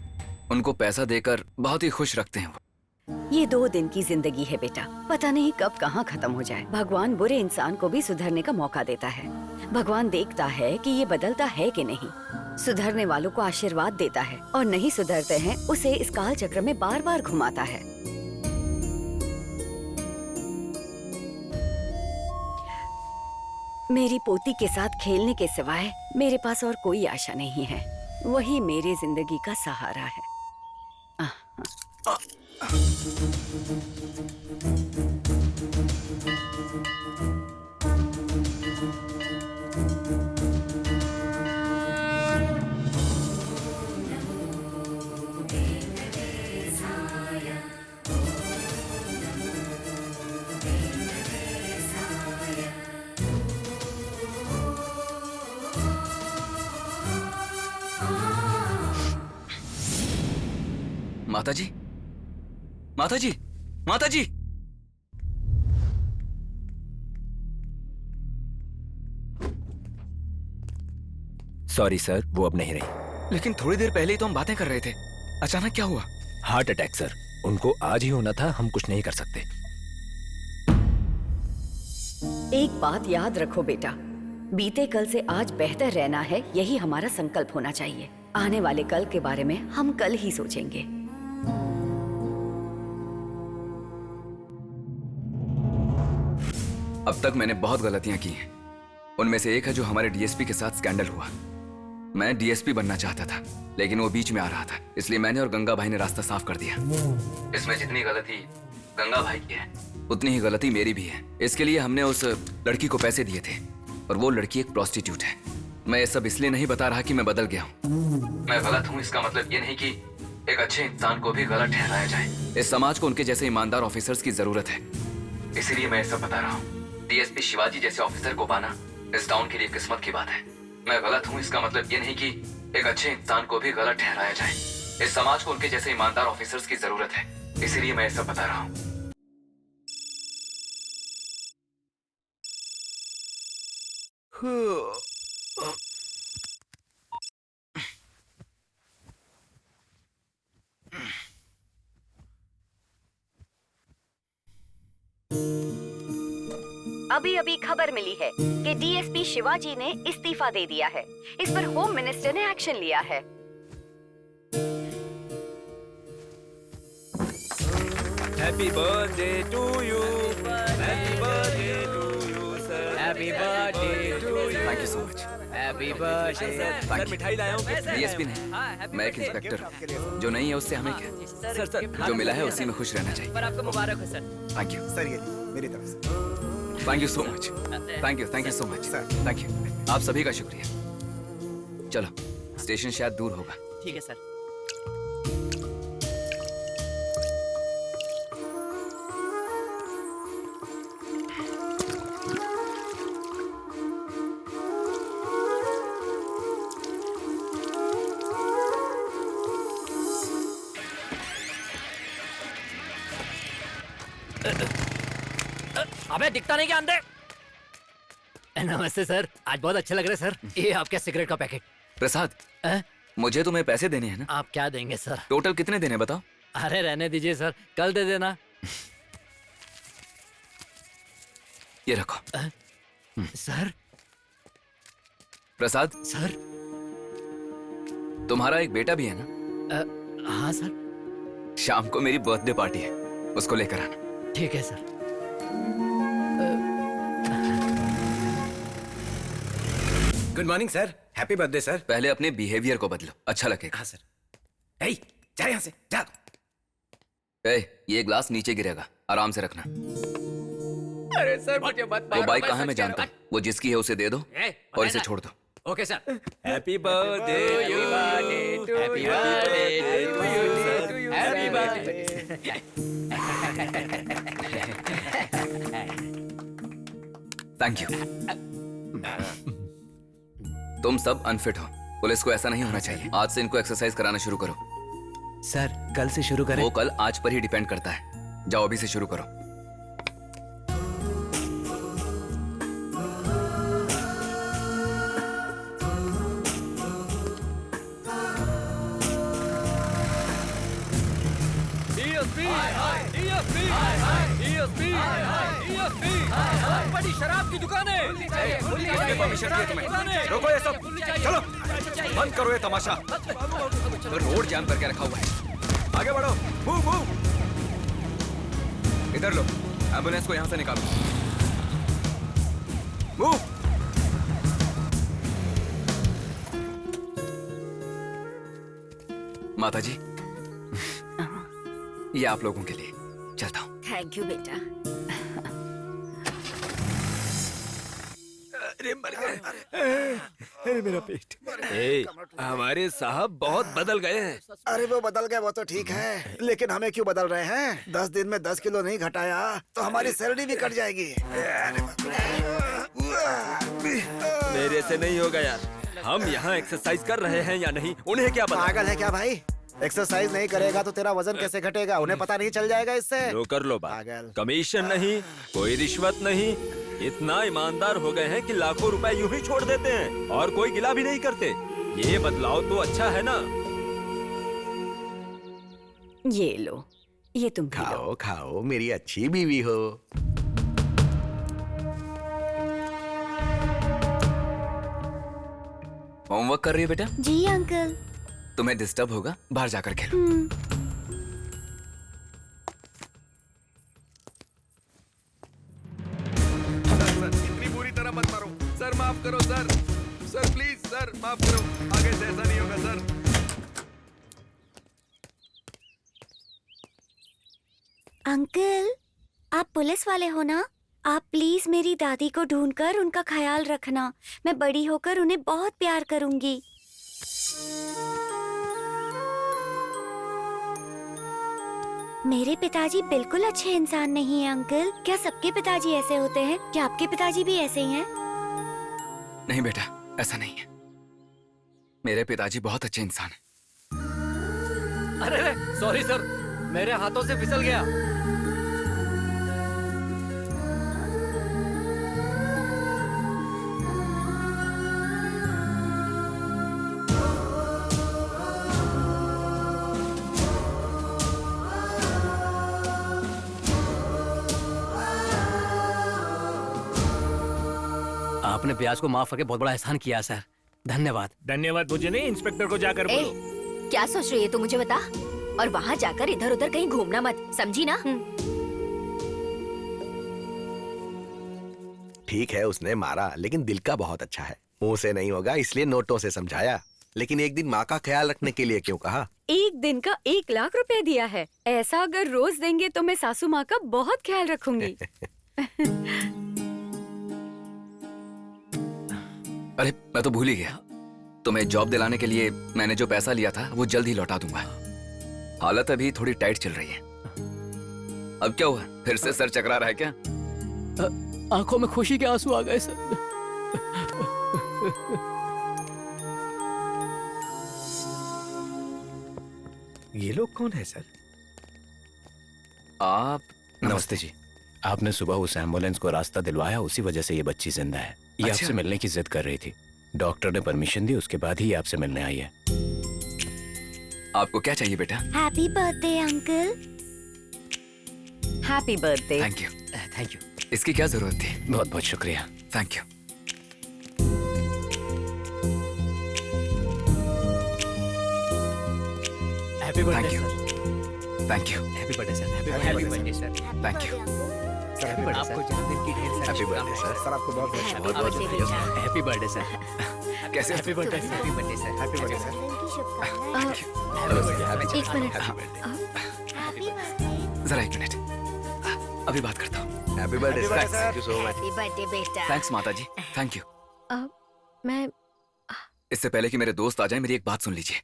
उनको पैसा देकर बहुत ही खुश रखते हैं वो। ये 2 दिन की जिंदगी है बेटा, पता नहीं कब कहाँ खत्म हो जाए। भगवान बुरे इंसान को भी सुधरने का मौका देता है। भगवान देखता है कि ये बदलता है कि नहीं। सुधरने वालों को आशीर्वाद देता है और नहीं सुधरते हैं उसे इस काल चक्र में बार बार घुमाता है। मेरी पोती के साथ खेलने के सिवाय मेरे पास और कोई आशा नहीं है। वही मेरी जिंदगी का सहारा है। माताजी, माताजी, माताजी! सॉरी सर, वो अब नहीं रही। लेकिन थोड़ी देर पहले ही तो हम बातें कर रहे थे, अचानक क्या हुआ? हार्ट अटैक सर, उनको आज ही होना था, हम कुछ नहीं कर सकते। एक बात याद रखो बेटा, बीते कल से आज बेहतर रहना है, यही हमारा संकल्प होना चाहिए। आने वाले कल के बारे में हम कल ही सोचेंगे। अब तक मैंने बहुत गलतियां की हैं। उनमें से एक है जो हमारे डीएसपी के साथ स्कैंडल हुआ। मैं डीएसपी बनना चाहता था, लेकिन वो बीच में आ रहा था, इसलिए मैंने और गंगा भाई ने रास्ता साफ कर दिया। इसमें जितनी गलती गंगा भाई की है, उतनी ही गलती मेरी भी है। इसके लिए हमने उस लड़की को पैसे दिए थे, और वो लड़की एक प्रोस्टिट्यूट है। मैं ये सब इसलिए नहीं बता रहा कि मैं बदल गया हूँ। मैं गलत हूँ इसका मतलब ये नहीं कि एक अच्छे इंसान को भी गलत ठहराया जाए। इस समाज को उनके जैसे ईमानदार ऑफिसर्स की जरूरत है, इसीलिए मैं ये सब बता रहा हूँ। डीएसपी शिवाजी जैसे ऑफिसर को पाना इस टाउन के लिए किस्मत की बात है। मैं गलत हूँ इसका मतलब ये नहीं कि एक अच्छे इंसान को भी गलत ठहराया जाए। इस समाज को उनके जैसे ईमानदार ऑफिसर्स की जरूरत है, इसीलिए मैं ये सब बता रहा हूँ। अभी अभी खबर मिली है कि डीएसपी शिवाजी ने इस्तीफा दे दिया है। इस पर होम मिनिस्टर ने एक्शन लिया है। Happy birthday to you, happy birthday to you sir, happy birthday to you. Thank you so much. Happy birthday sir, मिठाई लाया हूँ। डीएसपी नहीं, मैं एक इंस्पेक्टर हूँ। जो नहीं है उससे हमें क्या? सर जो मिला है उसी में खुश रहना चाहिए। पर आपको मुबारक हो सर। थैंक यू सर, ये मेरी तरफ से thank you so much. Thank you so much sir. Thank you, आप सभी का शुक्रिया। चलो, स्टेशन शायद दूर होगा। ठीक है सर। अबे दिखता नहीं क्या अंदर? नमस्ते सर, आज बहुत अच्छा लग रहा है सर। ये आपके सिगरेट का पैकेट। प्रसाद, मुझे तुम्हें पैसे देने हैं ना? आप क्या देंगे सर? टोटल कितने देने बताओ? अरे रहने दीजिए सर, कल दे देना। ये रखो। सर। प्रसाद सर, तुम्हारा एक बेटा भी है ना? हाँ सर। शाम को मेरी बर्थडे पार्टी है, उसको लेकर आना। ठीक है sir. Good morning sir, happy birthday sir. पहले अपने बिहेवियर को बदलो, अच्छा लगेगा। हाँ सर। ए, जा यहाँ से, जा। ये ग्लास नीचे गिरेगा, आराम से रखना। अरे सर मुझे मत मारो। वो बाइक कहाँ है मैं जानता हूँ, वो जिसकी है उसे दे दो और इसे छोड़ दो। Okay sir. Happy birthday to you, happy birthday to you, happy birthday. Thank you. तुम सब अनफिट हो, पुलिस को ऐसा नहीं होना चाहिए। आज से इनको एक्सरसाइज कराना शुरू करो। सर, कल से शुरू करें? वो कल आज पर ही डिपेंड करता है। जाओ अभी से शुरू करो। बड़ी शराब की दुकानें। परमिशन दी है तुम्हें? रोको ये सब, चलो बंद करो ये तमाशा। रोड जाम करके रखा हुआ है, आगे बढ़ो, मूव मूव। इधर लो, एम्बुलेंस को यहाँ से निकालो, मूव। माता जी, ये आप लोगों के लिए, चलता हूँ। थैंक यू बेटा। अरे मर गए, अरे मेरा पेट। हमारे साहब बहुत बदल गए हैं। अरे वो बदल गए वो तो ठीक है, लेकिन हमें क्यों बदल रहे हैं? 10 दिन में 10 किलो नहीं घटाया तो हमारी सैलरी भी कट जाएगी। मेरे से नहीं होगा यार। हम यहाँ एक्सरसाइज कर रहे हैं या नहीं, उन्हें क्या पता? पागल है क्या भाई? एक्सरसाइज नहीं करेगा तो तेरा वजन कैसे घटेगा? उन्हें पता नहीं चल जाएगा इससे? लो कर लो बात। कमीशन नहीं, कोई रिश्वत नहीं, इतना ईमानदार हो गए हैं कि लाखों रुपए यूं ही छोड़ देते हैं और कोई गिला भी नहीं करते। ये बदलाव तो अच्छा है ना? ये लो, ये तुम खाओ खाओ, मेरी अच्छी बीवी हो। होमवर्क कर रही हो बेटा? जी अंकल। तुम्हें डिस्टर्ब होगा, बाहर जाकर खेलो। इतनी बुरी तरह मत मारो सर, माफ करो सर। सर प्लीज सर, माफ करो, आगे से ऐसा नहीं होगा सर। अंकल, आप पुलिस वाले हो ना? आप प्लीज मेरी दादी को ढूंढकर उनका ख्याल रखना। मैं बड़ी होकर उन्हें बहुत प्यार करूंगी। मेरे पिताजी बिल्कुल अच्छे इंसान नहीं हैं अंकल। क्या सबके पिताजी ऐसे होते हैं? क्या आपके पिताजी भी ऐसे ही हैं? नहीं बेटा, ऐसा नहीं है। मेरे पिताजी बहुत अच्छे इंसान हैं। अरे सॉरी सर, मेरे हाथों से फिसल गया। आपने ब्याज को माफ करके बहुत बड़ा एहसान किया सर, धन्यवाद। धन्यवाद मुझे नहीं, इंस्पेक्टर को जाकर बोलो। क्या सोच रही है तू, मुझे बता। और वहाँ जाकर इधर उधर कहीं घूमना मत, समझी ना? ठीक है उसने मारा, लेकिन दिल का बहुत अच्छा है। मुंह से नहीं होगा इसलिए नोटों से समझाया। लेकिन एक दिन माँ का ख्याल रखने के लिए क्यों कहा? एक दिन का 1 लाख रुपए दिया है। ऐसा अगर रोज देंगे तो मैं सासू माँ का बहुत ख्याल रखूंगी। अरे मैं तो भूल ही गया, तुम्हें जॉब दिलाने के लिए मैंने जो पैसा लिया था वो जल्द ही लौटा दूंगा। हालत अभी थोड़ी टाइट चल रही है। अब क्या हुआ, फिर से सर चकरा रहा है क्या? आंखों में खुशी के आंसू आ गए सर। ये लोग कौन है सर? आप? नमस्ते जी। आपने सुबह उस एम्बुलेंस को रास्ता दिलवाया, उसी वजह से ये बच्ची जिंदा है। ये अच्छा। आपसे मिलने की जिद कर रही थी। डॉक्टर ने परमिशन दी, उसके बाद ही ये आपसे मिलने आई है। आपको क्या चाहिए बेटा? Happy birthday uncle. Happy birthday. Thank you. Thank you. इसकी क्या जरूरत थी? बहुत बहुत शुक्रिया। Thank you. Happy birthday Thank you. Sir. Thank you. Happy birthday sir. Happy birthday sir. Thank you. Sir happy birthday आपको जन्मदिन की ढेर सारी हैप्पी बर्थडे सर। सर आपको बहुत बहुत Happy birthday बेटा। Happy birthday sir. कैसे? Happy birthday sir. Happy birthday sir. Happy birthday sir. एक मिनट। जरा एक मिनट, अभी बात करता हूँ। Happy birthday Happy birthday, sir. Thank you so much. Happy birthday बेटा। थैंक्स माता जी, थैंक यू। मैं इससे पहले कि मेरे दोस्त आ जाए, मेरी एक बात सुन लीजिए।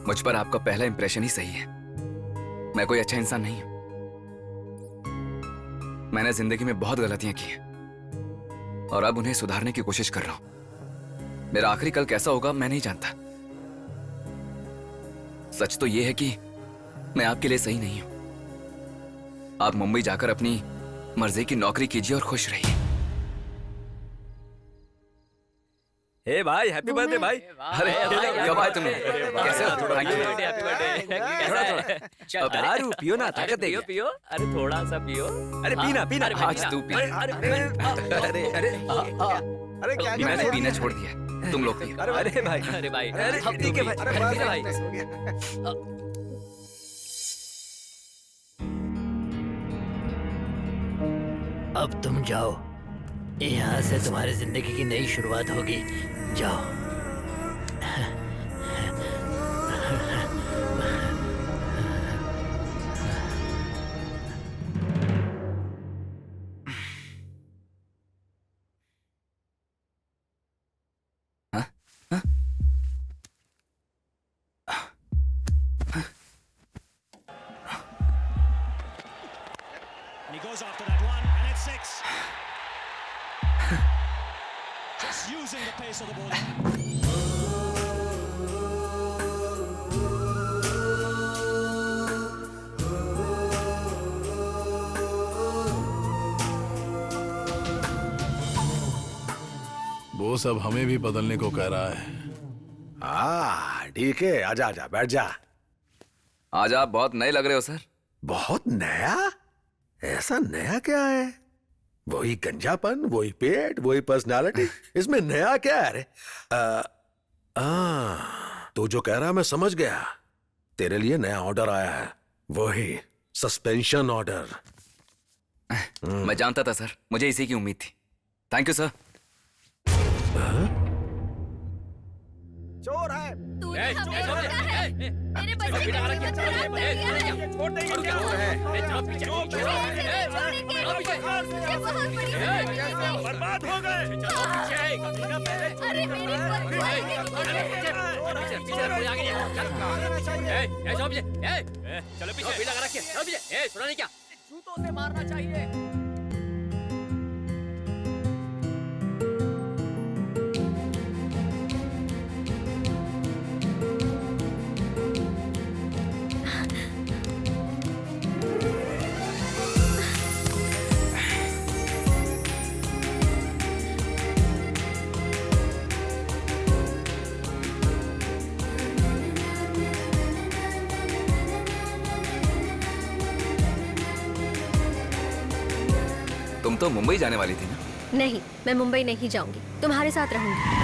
मुझ पर आपका पहला इंप्रेशन ही सही है। मैं कोई अच्छा इंसान नहीं हूं। मैंने जिंदगी में बहुत गलतियां की हैं और अब उन्हें सुधारने की कोशिश कर रहा हूं। मेरा आखिरी कल कैसा होगा मैं नहीं जानता। सच तो यह है कि मैं आपके लिए सही नहीं हूं। आप मुंबई जाकर अपनी मर्जी की नौकरी कीजिए और खुश रहिए। हे भाई हैप्पी बर्थडे भाई। अरे कब आए तुम? कैसे हो? Thank you. दारू पियो ना, ताकत देगी। पियो, अरे थोड़ा सा पियो। अरे पीना पीना, आज तू पी। अरे अरे क्या मैंने पीना छोड़ दिया, तुम लोग पियो। अरे भाई, अरे भाई, अरे ठीक है भाई, अरे भाई। बस हो गया। अब तुम जाओ, यहाँ से तुम्हारी जिंदगी की नई शुरुआत होगी। जाओ। And he goes after that one, and it's 6. Just using the pace of the ball. वो सब हमें भी बदलने को कह रहा है। ठीक है, आजा आजा, बैठ जा। आज आप बहुत नए लग रहे हो सर। बहुत नया? ऐसा नया क्या है? वही गंजापन, वही पेट, वही पर्सनालिटी। इसमें नया क्या है? रे तू जो कह रहा मैं समझ गया। तेरे लिए नया ऑर्डर आया है, वही सस्पेंशन ऑर्डर। मैं जानता था सर, मुझे इसी की उम्मीद थी। Thank you sir. चोर है। तूने हमें रोका है। मेरे बच्चे की हिम्मत खराब कर दिया है। छोड़ दे, चोर है। चलो पीछे, छोड़ेंगे। ये बहुत बड़ी गलती है। बर्बाद हो गए। अरे मेरी चलो पीछे लगा रखे। चलो पीछे। सुना नहीं क्या? जूतों से मारना चाहिए। तुम तो मुंबई जाने वाली थी ना? नहीं, मैं मुंबई नहीं जाऊंगी, तुम्हारे साथ रहूंगी।